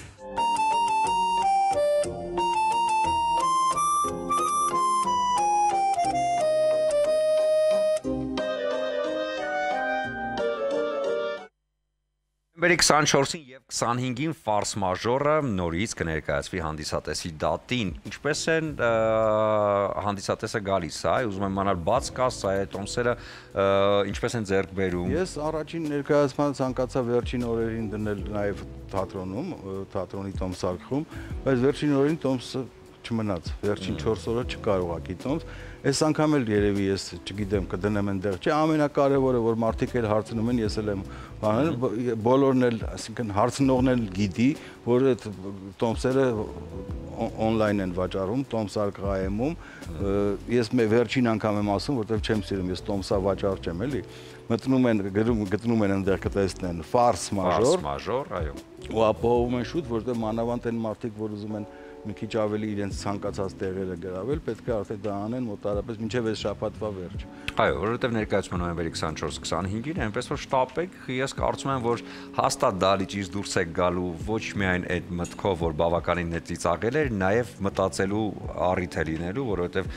Նոյեմբերի 24-ին եւ 25-ին ֆարս մաժորը նորից կներկայացվի հանդիսատեսի դատին։ Ինչպես են հանդիսատեսը գալիս, ուզում եմ իմանալ բաց կա, սա է տոմսերը ինչպես են ձեռք բերում։ Ես առաջին ներկայացման ցանկացա վերջին օրերին դնել նաեւ թատրոնում, թատրոնի տոմսարկղում, բայց վերջին օրերին տոմսը չմնաց, վերջին 4 օրը չկարողակի տոմս։ Այս անգամ էլ երևի ես չգիտեմ կդնեմ այնտեղ, չէ, ամենակարևորը որ մարդիկ էլ հարցնում են, ես էլ եմ բանել, բոլորն էլ, այսինքն հարցնողն էլ գիտի, որ այդ տոմսերը on-line են վաճառում, տոմսարկղայում, ես վերջին անգամ եմ ասում, որտեղ չեմ սիրում, ես տոմսավաճառ չեմ էլի, մտնում են, գտնում են այնտեղ կտեսնեն ֆարս մաժոր, այո, ու ապահովում են շուտ, որտեղ մանավանդ են մարդիկ, որ ուզում են մի քիչ ավելի իրենց ցանկացած տեղերը գրավել, պետք է արդեն դա անեն մոտարապես մինչև այս շաբաթվա վերջ։ Այո, որովհետև ներկայացումը նոյեմբերի 24-25-ին է, այնպես որ շտապեք, ես կարծում եմ, որ հաստատ դալիճից դուրս եք գալու ոչ միայն այդ մտքով, որ բավականին է ծիծաղել էր, նաև մտածելու առիթ է լինելու, որովհետև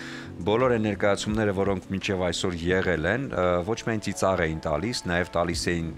բոլոր այն ներկայացումները, որոնք մինչև այսօր եղել են, ոչ միայն ծիծաղ էին տալիս, նաև տալիս էին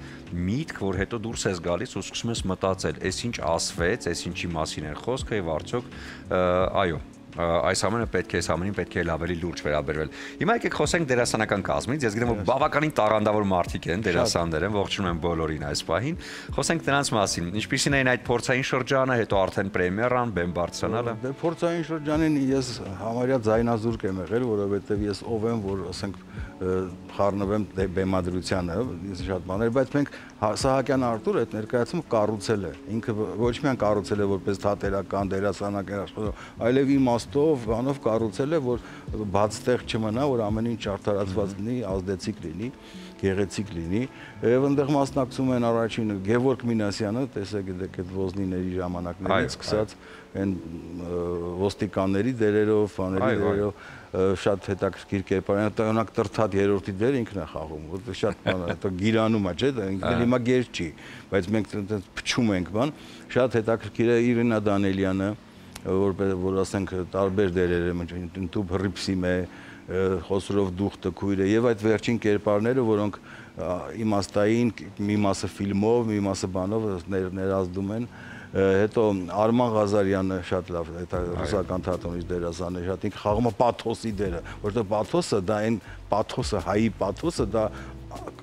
միտք, որ հետո դուրս ես գալիս ու սկսում ես մտածել, այս ինչ ասվեց, այս ինչի մասին էր խոսքը եւ արդյոք այո, այս ամենը պետք է այս ամենին պետք է ավելի լուրջ վերաբերվել։ Հիմա եկեք խոսենք դերասանական կազմից, ես գիտեմ որ բավականին տաղանդավոր մարդիկ են, դերասաններ են, ողջունում եմ բոլորին այս պահին։ Խոսենք նրանց մասին, ինչպիսին էին այդ փորձային շրջանը, հետո արդեն պրեմիերան, բեմ բարձրանալը։ Դե փորձային շրջանին ես համարյա ձայնազուրկ եմ եղել, որովհետև ես ով եմ, որ ասենք խառնվեմ բեմադրությանը, ես շատ բաներ, բայց մենք Սահակյան Արտուրը այդ ներկայացումը կառուցել է։ Ինքը ոչ միայն կառուցել է որպես թատերական, դերասանական աշխատող, այլև իմաստով, բանով կառուցել է, որ բաց տեղ չմնա, որ ամեն ինչ արդարացված լինի, ազդեցիկ լինի։ գեղեցիկ լինի։ Եվ այնտեղ մասնակցում են առաջին Գևորգ Մինասյանը, տեսեք այդ ոզնիների ժամանակներից սկսած այն ոստիկանների դերերով, բաների դերերով շատ հետաքրքիր կերպար, տոնակ տրթատ երրորդի դեր ինքն է խաղում, որտեղ շատ բան է, դա գիրանում է, չէ՞, ինքն հիմա գեր չի, բայց մենք այդպես փչում ենք բան, շատ հետաքրքիր է Իրինա Դանելյանը, որ ասենք տարբեր դերեր է, Տուբ Հռիփսիմ է, Խոսրով Դուխտը քույրը եւ այդ վերջին կերպարները, որոնք իմաստային մի մասը ֆիլմով, մի մասը բանով ներազդում են, հետո Արման Ղազարյանը շատ լավ ռուսական թատրոնից դերասան է, շատ ինքը խաղում է պաթոսի դերը, որովհետեւ պաթոսը դա այն պաթոսը, հայի պաթոսը դա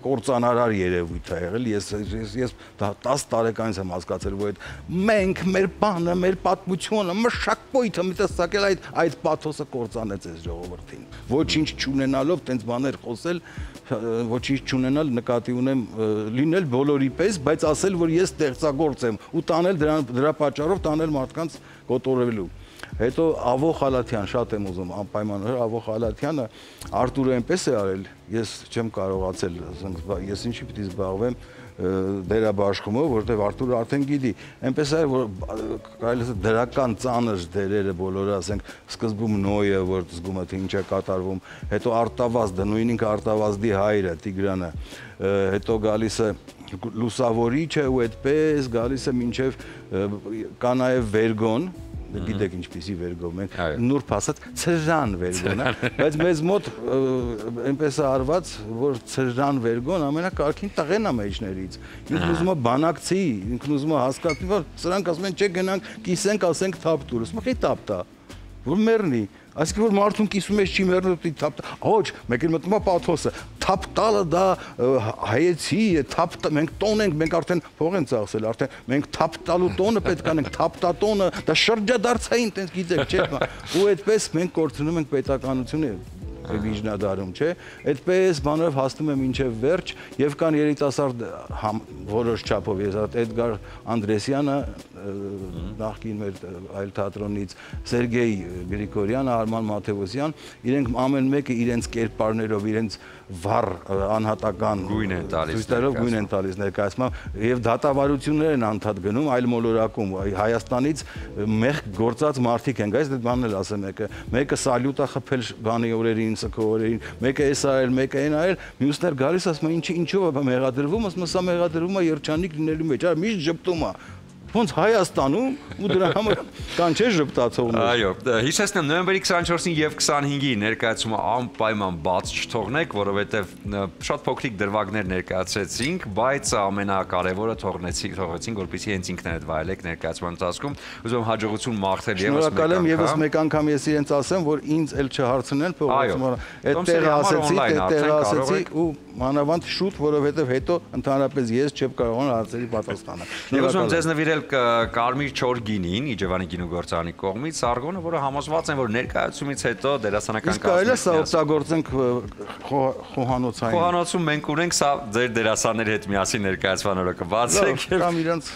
կործանարար երևույթ է եղել, ես 10 տարեկանից եմ հասկացել, որ մենք, մեր բանը, մեր պատմությունը, մշակույթը մի տեսակել այդ պաթոսը կործանեց այս ժողովրդին։ Ոչինչ չունենալով տենց բաներ խոսել, ոչինչ չունենալ նկատի ունեմ լինել բոլորի պես, բայց ասել, որ ես ստեղծագործ եմ ու տանել դրա պատճառով տանել մարդկանց կոտորելու։ Հետո Ավո Խալաթյան, շատ եմ ուզում անպայման Ավո Խալաթյանը Արտուրը այնպես է արել, ես չեմ կարողացել, ես ինչի պիտի զբաղվեմ դերաբաշխումով, որովհետև Արտուրը արդեն գիտի, այնպես է, որ կարելի է դրական ծանր դերերը բոլորը, ասենք, սկզբում Նոյը, որ զգում է թե ինչ է կատարվում, հետո Արտավազդը, նույն ինքը Արտավազդի հայրը, Տիգրանը, հետո գալիս է Լուսավորիչը ու այդպես գալիս է մինչև կա նաև Վերգոն, գիտեք ինչպիսի Վերգոն, մենք նուրբ ասած Ցրան Վերգոնը, բայց մեզ մոտ այնպես է արված, որ Ցրան Վերգոն ամենակարգին տղեն է մեջներից։ Ինքն ուզում է բանակցի, ինքն ուզում է հասկանալի, որ սրանք ասում են, չէ գնանք կիսենք, ասենք թափ տուր, ասում է թափ տա, որ մեռնի։ Այսինքն որ մարդուն կիսում ես չի մեռնի թափ տա, ոչ, մեկին մտնում է պաթոսը, թափ տալը դա հայեցի է, թափ մենք տոն ենք, մենք արդեն փող են ծախսել, արդեն մենք թափ տալու տոնը պետք անենք, թափ տա տոնը, դա շրջադարձային տենց գիտեք, չէ՞, ու այդպես մենք կորցնում ենք պետականությունը վիժնադարում, չէ, այդպես բանով հասնում եմ մինչև վերջ եւ կան երիտասարդ որոշ չափով ես Էդգար Անդրեսյանը նախկին մեր այլ թատրոնից Սերգեյ Գրիգորյանը, Արման Մաթեոսյան, իրենք ամեն մեկը իրենց կերպարներով, իրենց վառ անհատական գույն են տալիս, գույն են տալիս ներկայացմամբ եւ դատավարություններ են անդադ գնում այլ մոլորակում Հայաստանից մեղք գործած մարդիկ են, guys, այդ բանն էլ ասեմ մեկը սալյուտա խփել բանի օրերին, սքո օրերին, մեկը էս արել, մեկը այն արել, մյուսներ գալիս ասում են ինչու է մեղադրվում, ասում են սա մեղադրվում է երջանիկ լինելու մեջ, այ միշտ ճպտում է ոնց Հայաստանում ու դրա համար կան չէ ժպտացողներ։ Այո, հիշեցնեմ նոյեմբերի 24-ին եւ 25-ի ներկայացումը անպայման բաց չթողնեք, որովհետեւ շատ փոքրիկ դրվագներ ներկայացրեցինք, բայց ամենակարևորը թողեցինք, որպեսզի հենց ինքներդ վայելեք ներկայացման ընթացքում։ Ուզում եմ հաջողություն մաղթել եւս մեկ անգամ։ Շնորհակալ եմ եւս մեկ անգամ ես իրենց ասեմ, որ ինձ էլ չհարցնեն փողոցում։ Այդ տեղը ասեցի ու մանավանդ շուտ, որովհետեւ հետո ընդհանրապես ես չեմ կարողանալ հարցերի պատասխանել։ Ես ուզում եմ ձեզ նվիրել Կարմիր չոր գինին Իջևանի գինուգործարանի կողմից, Սարգոնը, որը համոզված են, որ ներկայացումից հետո դերասանական կազմից կարելի է սա օգտագործենք խոհանոցային։ Խոհանոցում մենք ունենք, սա ձեր դերասանների հետ միասին ներկայացման օրը կբացենք։ Կամ իրենց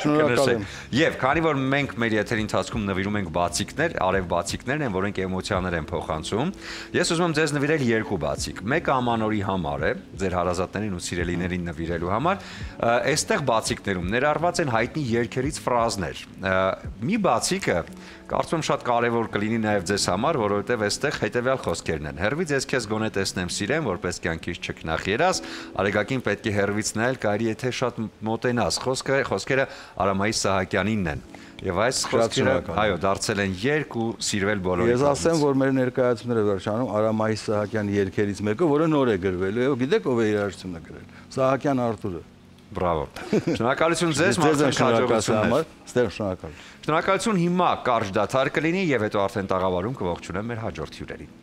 շնորհակալ եմ։ Եվ քանի որ մենք մեր եթերի ընթացքում նվիրում ենք բացիկներ, արև բացիկներն են, որոնք էմոցիաներ են փոխանցում, ես ուզում եմ ձեզ նվիրել երկու բացիկ։ Մեկը ամանորի համար է, ձեր հարազատներին ու սիրելիներին նվիրելու համար։ Այստեղ բացիկներում ներառված են հայտնի երգերից ֆրազներ։ Մի բացիկը կարծում եմ շատ կարևոր կլինի նաև ձեզ համար, որովհետև այստեղ հետևյալ խոսքերն են։ Հերվից ես քեզ գոնե տեսնեմ սիրեմ, որպես կյանքից չքնախերաս, արեգակին պետք է հերվից նայել, կարելի եթե շատ մոտենաս։ Խոսքերը Արամայի Սահակյանինն են։ Եվ այս խոսքերը, այո, դարձել են երգ ու սիրվել բոլորի։ Ես ասեմ, որ մեր ներկայացումները վերջանում Արամայի Սահակյանի երգերից մեկը, որը նոր է գրվել, եւ գիտեք ով է երաժշտությունը գրել։ Սահակյան Արտուրը։ Բրավո։ Շնորհակալություն ձեզ, մաղթանք հաջողություններ։ Ստեղ շնորհակալ։ Շնորհակալություն, հիմա կարճ դադար կլինի եւ հետո արդեն տաղավարում կողջունեմ մեր հաջորդ հյուրերին։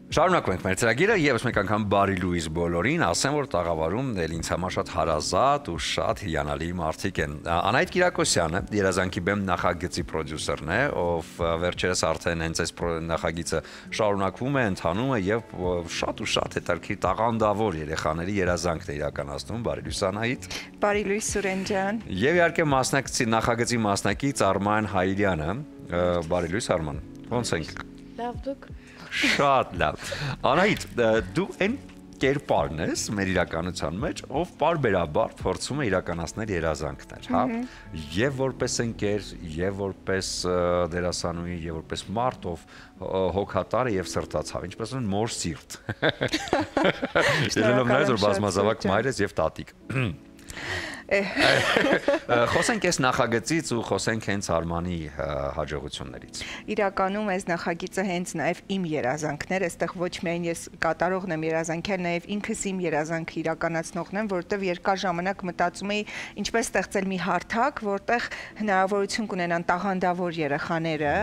Շարունակում ենք մեր ծրագիրը եւս մեկ անգամ բարի լույս բոլորին, ասեմ որ տաղավարում ել ինձ համար շատ հարազատ ու շատ հիանալի մարդիկ են։ Անահիտ Կիրակոսյանը, Երազանքի բեմ նախագծի պրոդյուսերն է, ով վերջերս արդեն հենց այս նախագիծը շարունակվում է, ընթանում է եւ շատ հետաքրքիր տաղանդավոր երեխաների երազանքն է իրականացնում։ Բարի լույս Անահիտ։ Բարի լույս Սուրեն ջան։ Եվ իհարկե նախագծի մասնակից Արման Հայրյանը։ Բարի լույս Արման։ Ոնց ենք։ Լավ դուք։ Շատ լավ։ Անահիտ, դու այն կերպարն ես մեր իրականության մեջ, ով պարբերաբար փորձում է իրականացնել երազանքներ, հա։ Եվ որպես ընկեր, եւ որպես դերասանուհի, եւ որպես մարդ, ով հոգատար է եւ սրտացավ, ինչպես ասում են, մոր սիրտ։ Ելնելով նայած, որ բազմազավակ մայր ես եւ տատիկ։ Խոսենք այս նախագծից ու խոսենք հենց Արմանի հաջողություններից։ Իրականում այս նախագիծը հենց նաև իմ երազանքներ, այստեղ ոչ միայն ես կատարողն եմ երազանքի, այլ նաև ինքս իմ երազանքը իրականացնողն եմ, որտեղ երկար ժամանակ մտածում էի ինչպես ստեղծել մի հարթակ, որտեղ հնարավորություն կունենան տաղանդավոր երեխաները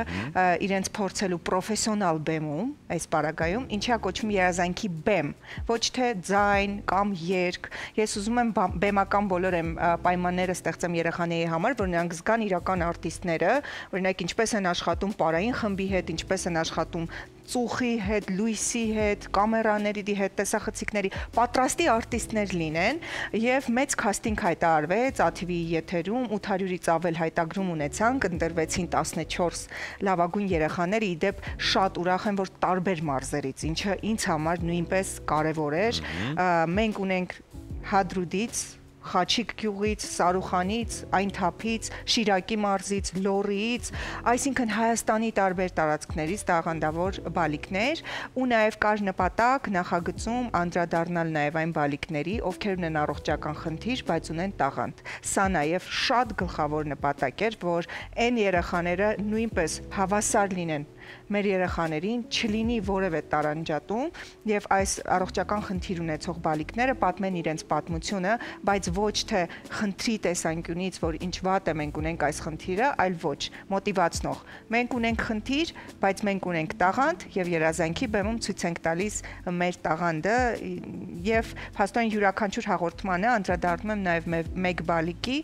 իրենց փորձելու պրոֆեսիոնալ բեմում, այս պարագայում, ինչի է կոչվում երազանքի բեմ, ոչ թե ձայն կամ երգ։ Ես ուզում եմ բեմական բոլոր պայմանները ստեղծեմ երեխաների համար, որ նրանք զգան իրական արտիստները, օրինակ ինչպես են աշխատում պարային խմբի հետ, ինչպես են աշխատում ծուխի հետ, լույսի հետ, կամերաների հետ, տեսախցիկների, պատրաստի արտիստներ լինեն եւ մեծ քաստինգ հայտարարվեց ATV-ի եթերում 800-ից ավել հայտագրում ունեցանք, ընտրվեցին 14 լավագույն երեխաներ, իդեպ շատ ուրախ եմ, որ տարբեր մարզերից, ինչը ինձ համար նույնպես կարեւոր էր։ Մենք ունենք Հադրուդից, Խաչիկ գյուղից, Սարուխանից, Այնթափից, Շիրակի մարզից, Լոռիից, այսինքն Հայաստանի տարբեր տարածքներից տաղանդավոր բալիկներ ու նաև կար նպատակ նախագծում անդրադառնալ նաև այն բալիկների, ովքեր ունեն առողջական խնդիր, բայց ունեն տաղանդ։ Սա նաև շատ գլխավոր նպատակ էր, որ այն երեխաները նույնպես հավասար լինեն մեր երեխաներին, չլինի որևէ տարանջատում եւ այս առողջական խնդիր ունեցող բալիկները պատմեն իրենց պատմությունը, բայց ոչ թե խնդրի տեսանկյունից, որ ինչ վատ է մենք ունենք այս խնդիրը, այլ ոչ, մոտիվացնող։ Մենք ունենք խնդիր, բայց մենք ունենք տաղանդ եւ երազանքի բեմում ցույց ենք տալիս մեր տաղանդը եւ փաստորեն յուրաքանչյուր հաղորդմանը անդրադառնում եմ նաեւ մեկ բալիկի,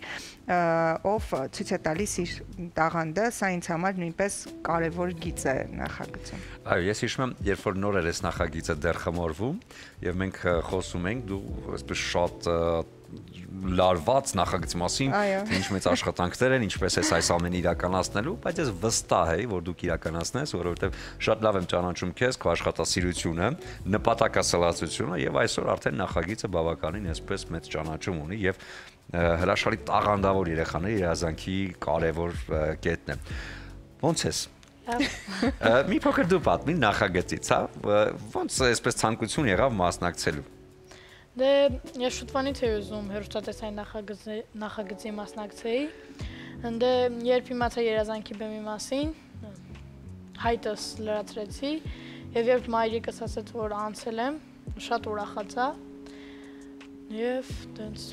ով ցույց է տալիս իր տաղանդը, սա ինձ համար նույնպես կարևոր գիծ է նախագծում։ Այո, ես հիշում եմ, երբ որ նոր էր այս նախագիծը դեռ խմորվում եւ մենք խոսում ենք, դու այսպես շատ լարված նախագծի մասին, ինչ մեծ աշխատանքներ են, ինչպես է այս ամենը իրականացնելու, բայց ես վստահ եմ, որ դուք իրականացնես, որովհետեւ շատ լավ եմ ճանաչում քեզ, քո աշխատասիրությունը, նպատակասլացությունը եւ այսօր արդեն նախագիծը բավականին այսպես մեծ ճանաչում ունի եւ հրաշալի տաղանդավոր երեխաների երազանքի կարևոր կետն է։ Ոնց ես։ Մի փոքր դու պատմի նախագծից, հա, ոնց այսպես ցանկություն եղավ մասնակցելու։ Դե ես շուտվանից էի ուզում հեռուստատեսային նախագծի մասնակցեի, ընդ երբ իմացա երազանքի բեմի մասին, հայտս լրացրեցի եւ երբ մայրիկս ասաց, որ անցել եմ, շատ ուրախացա եւ տենց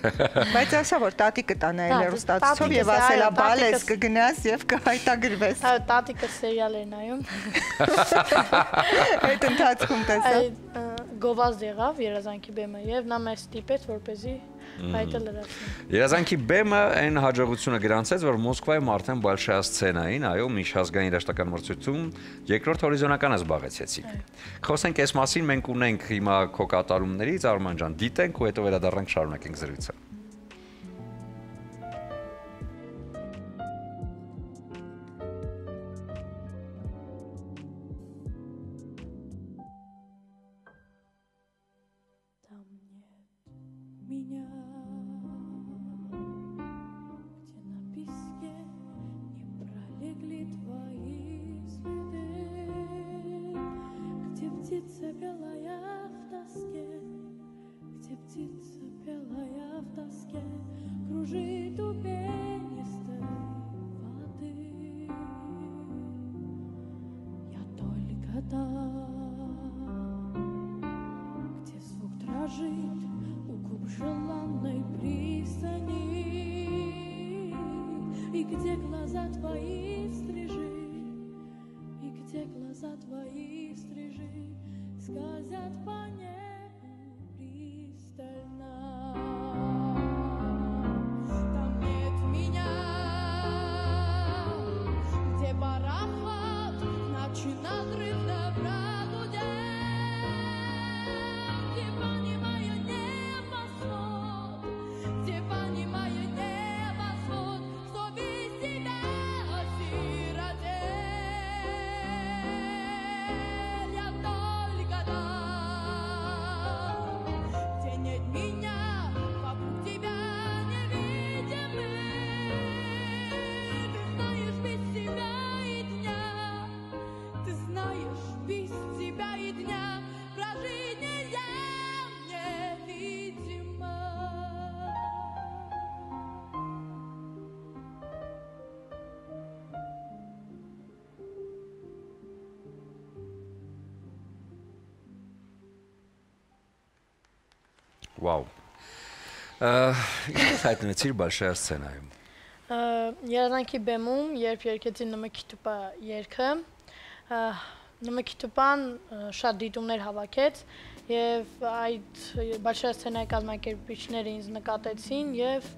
Բայց ասա որ տատիկը տանայել հեռուստացույցով եւ ասելա բալես կգնաս եւ կհայտագրվես։ Այո, տատիկը սերիալ էր նայում։ Այդ ընթացքում տեսա։ Գովազդ եղավ երազանքի բեմը եւ նա մեզ ստիպեց, որպեսզի հայտը լրացնենք։ Երազանքի բեմը այն հաջողությունը գրանցեց, որ Մոսկվայում արդեն Բալշայա սցենային, այո, միջազգային երաժշտական մրցույթում երկրորդ հորիզոնականը զբաղեցեցիք։ Խոսենք այս մասին, մենք ունենք հիմա քո կատարումներից, Արման ջան, դիտենք ու հետո վերադառնանք շարունակենք զրույցը։ Վաու։ Ինչ հայտնվեցիր Բալշայա սցենայում։ Երազանքի բեմում, երբ երգեցի Նմքիտուպա երգը, Նմքիտուպան շատ դիտումներ հավաքեց եւ այդ Բալշայա սցենայի կազմակերպիչները ինձ նկատեցին եւ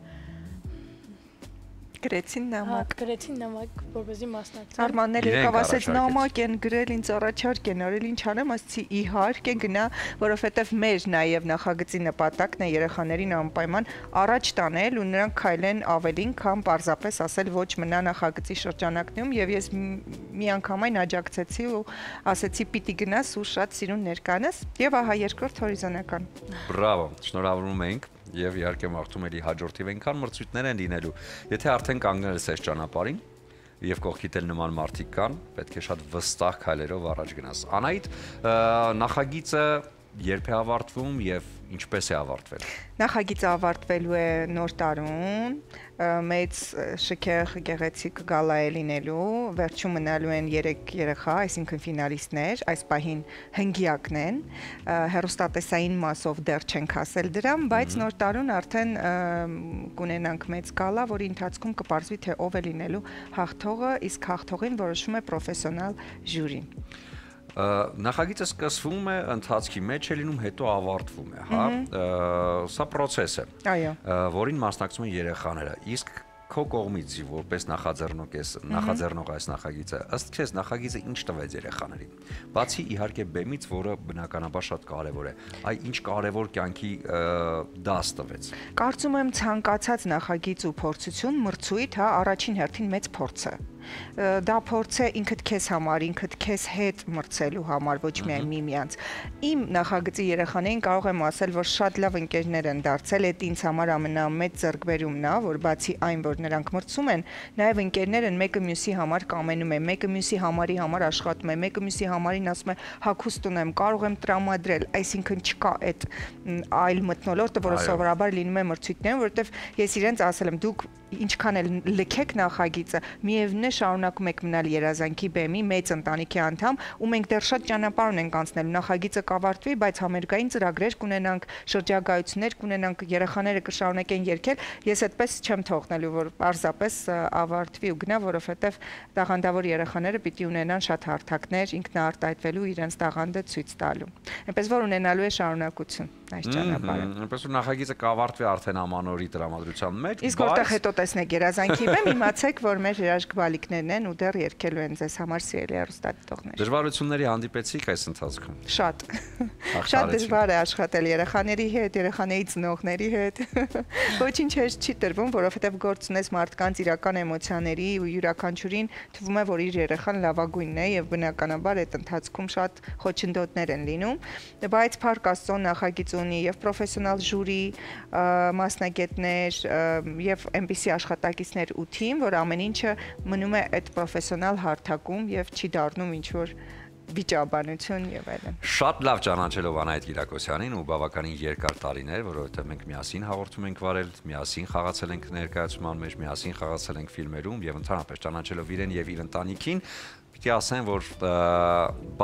գրեցին նամակ, որպեսզի մասնակցեմ։ Արմանն էլ եկավ ասեց նամակ են գրել, ինձ առաջարկ են արել, ինչ անեմ, ասեցի իհարկե գնա, որովհետև մեր նաև նախագծի նպատակն է երեխաներին անպայման առաջ տանել ու նրանք քայլեն ավելին, քան պարզապես ասել ոչ մնա նախագծի շրջանակներում եւ ես մի անգամայն աջակցեցի ու ասեցի պիտի գնաս ու շատ սիրուն ներկանաս եւ ահա երկրորդ հորիզոնական։ Բրավո, շնորհավորում ենք։ Եվ իհարկե մաղթում էլի հաջորդիվ այնքան մրցույթներ են լինելու։ Եթե արդեն կանգնել ես այս ճանապարհին եւ կողքիդ էլ նման մարդիկ կան, պետք է շատ վստահ քայլերով առաջ գնաս։ Անահիտ, նախագիծը երբ է ավարտվում եւ ինչպես է ավարտվել։ Նախագիծը ավարտվելու է նոր տարուն, մեծ շքեղ գեղեցիկ գալա է լինելու, վերջում մնալու են 3 երեխա, այսինքն ֆինալիստներ, այս պահին հնգյակն են, հեռուստատեսային մասով դեռ չենք ասել դրան, բայց նոր տարուն արդեն կունենանք մեծ գալա, որի ընթացքում կպարզվի թե ով է լինելու հաղթողը, իսկ հաղթողին որոշում է պրոֆեսիոնալ ժյուրին։ Նախագիծը սկսվում է, ընթացքի մեջ է լինում, հետո ավարտվում է, հա։ Սա process է, որին մասնակցում են երեխաները։ Իսկ քո կողմից որպես նախաձեռնող այս նախագիծը, ըստ քեզ նախագիծը ինչ տվեց երեխաներին։ Բացի իհարկե բեմից, որը բնականաբար շատ կարևոր է, այ ինչ կարևոր կյանքի դաս տվեց։ Կարծում եմ ցանկացած նախագիծ ու փորձություն մրցույթ, հա, առաջին հերթին մեծ փորձ է։ Դա փորձ է ինքդ քեզ համար, ինքդ քեզ հետ մրցելու համար, ոչ միայն միմյանց։ Իմ նախագծի երեխաներին կարող եմ ասել, որ շատ լավ ընկերներ են դարձել, այդ ինձ համար ամենամեծ ձեռքբերումն է, որ բացի այն, որ նրանք մրցում են, նաև ընկերներ են մեկը մյուսի համար կամենում է, մեկը մյուսի համարի համար աշխատում է, մեկը մյուսի համարին ասում է հագուստ ունեմ, կարող եմ տրամադրել, այսինքն չկա այդ այլ մթնոլորտը, որը սովորաբար լինում է մրցույթներում, որովհետև ես իրենց ասել եմ, դուք ինչքան էլ լքեք նախագիծը, միևնույն է շարունակում եք մնալ երազանքի բեմի մեծ ընտանիքի անդամ, ու մենք դեռ շատ ճանապարհ ունենք անցնել։ Նախագիծը կավարտվի, բայց համերգային ծրագրեր կունենանք, շրջագայություններ կունենանք, երեխաները կշարունակեն երգել։ Ես այդպես չեմ թողնելու, որ պարզապես ավարտվի ու գնա, որովհետև տաղանդավոր երեխաները պիտի ունենան շատ հարթակներ, ինքնաարտահայտվելու իրենց տաղանդը ցույց տալու։ Այնպես որ ունենալու է շարունակություն այս ճանապարհը։ Այնպես որ նախագիծը կավարտվի արդեն ամանորի տրամադրության մեջ, իսկ որտեղ հետո տեսնեք երազանքի բեմ, իմացեք, որ մեր երաժշտ բալիկներն են ու դեռ երգելու են ձեզ համար սիրելի հեռուստադիտողներ։ Դժվարությունների հանդիպեցիք այս ընթացքում։ Շատ։ Շատ դժվար է աշխատել երեխաների հետ, երեխաների ծնողների հետ։ Ոչինչ հեշտ չի տրվում, որովհետև գործ ունես մարդկանց իրական էմոցիաների ու յուրաքանչյուրին թվում է, որ իր երեխան լավագույնն է եւ բնականաբար այդ ընթացքում շատ խոչընդոտներ են լինում, բայց Փառք Աստծո նախագիծ ունի եւ պրոֆեսիոնալ ժյուրի մասնագետներ եւ այնպիսի աշխատակիցներ ու թիմ, որ ամեն ինչը մնում է այդ պրոֆեսիոնալ հարթակում եւ չի դառնում ինչ-որ վիճաբանություն եւ այլն։ Շատ լավ ճանաչելով Անահիտ Կիրակոսյանին ու բավականին երկար տարիներ, որովհետեւ մենք միասին հաղորդում ենք վարել, միասին խաղացել ենք ներկայացման մեջ, միասին խաղացել ենք ֆիլմերում եւ ընդհանրապես ճանաչելով իրեն եւ իր ընտանիքին, պիտի ասեմ, որ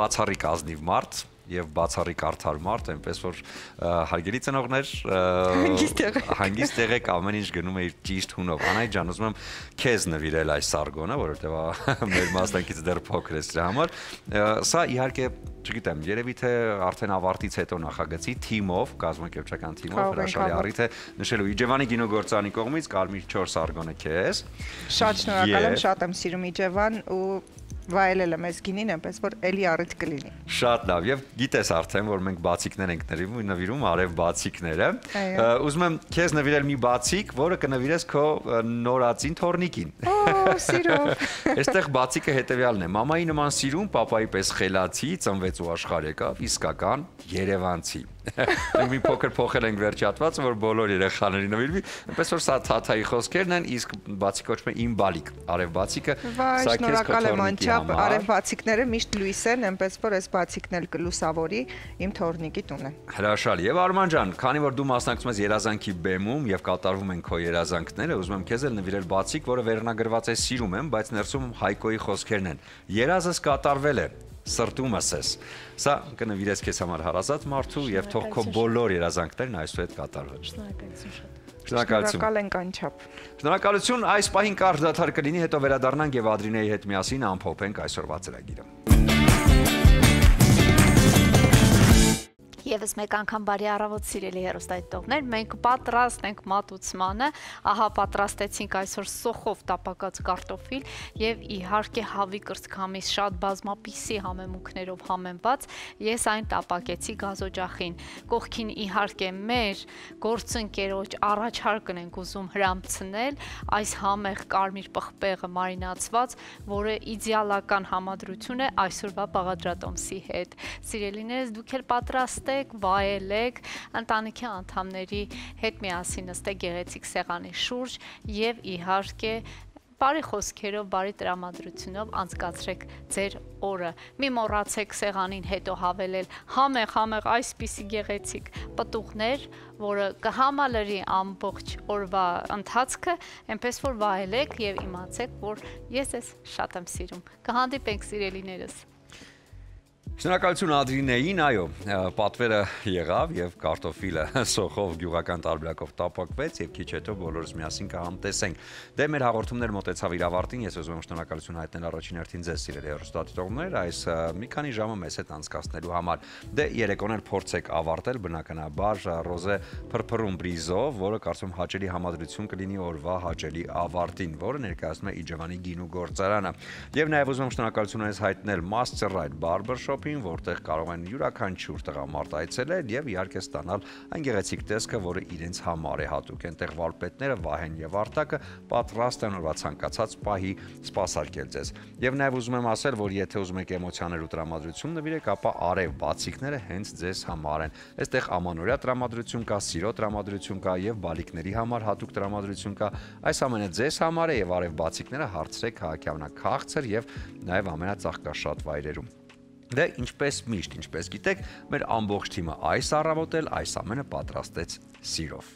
բացառիկ ազնիվ մարդ եւ բացառիկ արդար մարդ, այնպես որ հարգելի ծնողներ, հանգիստ եղեք, ամեն ինչ գնում է իր ճիշտ հունով։ Անահիտ ջան, ուզում եմ քեզ նվիրել այս սարգոնը, որովհետեւ մեր մասնակից դեռ փոքր է դրա համար։ Սա իհարկե, չգիտեմ, երևի թե արդեն ավարտից հետո նախագծի թիմով, կազմակերպչական թիմով հրաշալի առիթ է նշելու Իջևանի գինոգործանի կողմից կարմիր 4 սարգոնը քեզ։ Շատ շնորհակալ եմ, շատ եմ սիրում Իջևան ու վայելել եմ այս գինին, այնպես որ էլի առիթ կլինի։ Շատ լավ, եւ գիտես արդեն, որ մենք բացիկներ ենք նվիրում արև բացիկները։ Ուզում եմ քեզ նվիրել մի բացիկ, որը կնվիրես քո նորածին թորնիկին։ Օ, սիրով։ Այստեղ բացիկը հետեւյալն է. մամայի նման սիրուն, պապայի պես խելացի, ծնվեց ու աշխարհ եկավ, իսկական երևանցի։ Մենք մի փոքր փոխել ենք վերջի հատվածը, որ բոլոր երեխաներին նվիրվի, այնպես որ սա թաթայի խոսքերն են, իսկ բացիկը կոչվում է իմ բալիկ, արև բացիկը, սա քեզ քո թորնիկի համար։ Արև բացիկները միշտ լույս են, այնպես որ այս բացիկն էլ կլուսավորի իմ թորնիկի տունը։ Հրաշալի։ Եվ Արման ջան, քանի որ դու մասնակցում ես երազանքի բեմում եւ կատարվում են քո երազանքները, ուզում եմ քեզ էլ նվիրել բացիկ, որը վերնագրված է սիրում եմ, բայց ներսում Հայկոյի խոսքերն են։ Երազս կատարվել է, սրտումս ես։ Սա կնվիրես քեզ համար հարազատ մարդու եւ թող քո բոլոր երազանքներն այսուհետ կատարվեն։ Շնորհակալ ենք անչափ։ Շնորհակալություն, այս պահին կարճ դադար կլինի, հետո վերադառնանք եւ Ադրինեի հետ միասին ամփոփենք այսօրվա ծրագիրը։ Եվս մեկ անգամ բարի առավոտ սիրելի հեռուստադիտողներ, մենք պատրաստ ենք մատուցմանը, ահա պատրաստեցինք այսօր սոխով տապակած կարտոֆիլ եւ իհարկե հավի կրծքամիս շատ բազմապիսի համեմունքներով համեմված, ես այն տապակեցի գազօջախին։ Կողքին իհարկե մեր գործընկերոջ առաջարկն ենք ուզում հրամցնել այս համեղ կարմիր պղպեղը մարինացված, որը իդեալական համադրություն է այսօրվա բաղադրատոմսի հետ։ Սիրելիներս, դուք էլ պատրաստ վայելեք, ընտանիքի անդամների հետ միասին նստեք գեղեցիկ սեղանի շուրջ եւ իհարկե բարի խոսքերով, բարի տրամադրությունով անցկացրեք ձեր օրը։ Մի մոռացեք սեղանին հետո հավելել համեղ այսպիսի գեղեցիկ պտուղներ, որը կհամալրի ամբողջ օրվա ընթացքը, այնպես որ վայելեք եւ իմացեք, որ ես ես շատ եմ սիրում։ Կհանդիպենք սիրելիներս։ Շնորհակալություն Ադրինեին, այո, պատվերը եղավ եւ կարտոֆիլը սոխով գյուղական տարբերակով տապակվեց եւ քիչ հետո բոլորս միասին կհամտեսենք։ Դե մեր հաղորդումները մոտեցավ իր ավարտին, ես ուզում եմ շնորհակալություն հայտնել առաջին հերթին ձեզ սիրելի հեռուստադիտողներ, այս մի քանի ժամը մեզ հետ անցկացնելու համար։ Դե երեկոն էլ փորձեք ավարտել բնականաբար Ռոզե փրփրում բրիզով, որը կարծում հաճելի համադրություն կլինի օրվա հաճելի ավարտին, որը ներկայացնում է Իջևանի գինու գործարանը։ Եվ նաեւ ուզում եմ շնորհակալություն հայտնել Master Right Barber Shop-ին, որտեղ կարող են յուրաքանչյուր տղամարդ այցելել եւ իհարկե ստանալ այն գեղեցիկ տեսքը, որը իրենց համար է հատուկ։ Այնտեղ վարպետները Վահեն եւ Արտակը պատրաստ են օրվա ցանկացած պահի սպասարկել ձեզ։ Եվ նաեւ ուզում եմ ասել, որ եթե ուզում եք էմոցիաներ ու տրամադրություն նվիրեք, ապա արև բացիկները հենց ձեզ համար են։ Այստեղ ամանորյա տրամադրություն կա, սիրո տրամադրություն կա եւ բալիկների համար հատուկ տրամադրություն կա։ Այս ամենը ձեզ համար է եւ արև բացիկները հարցրեք քաղաքավանաքաղցր եւ նաեւ ամենածաղկաշատ վայրերում։ Դե ինչպես միշտ, ինչպես գիտեք, մեր ամբողջ թիմը այս առավոտ էլ այս ամենը պատրաստեց սիրով։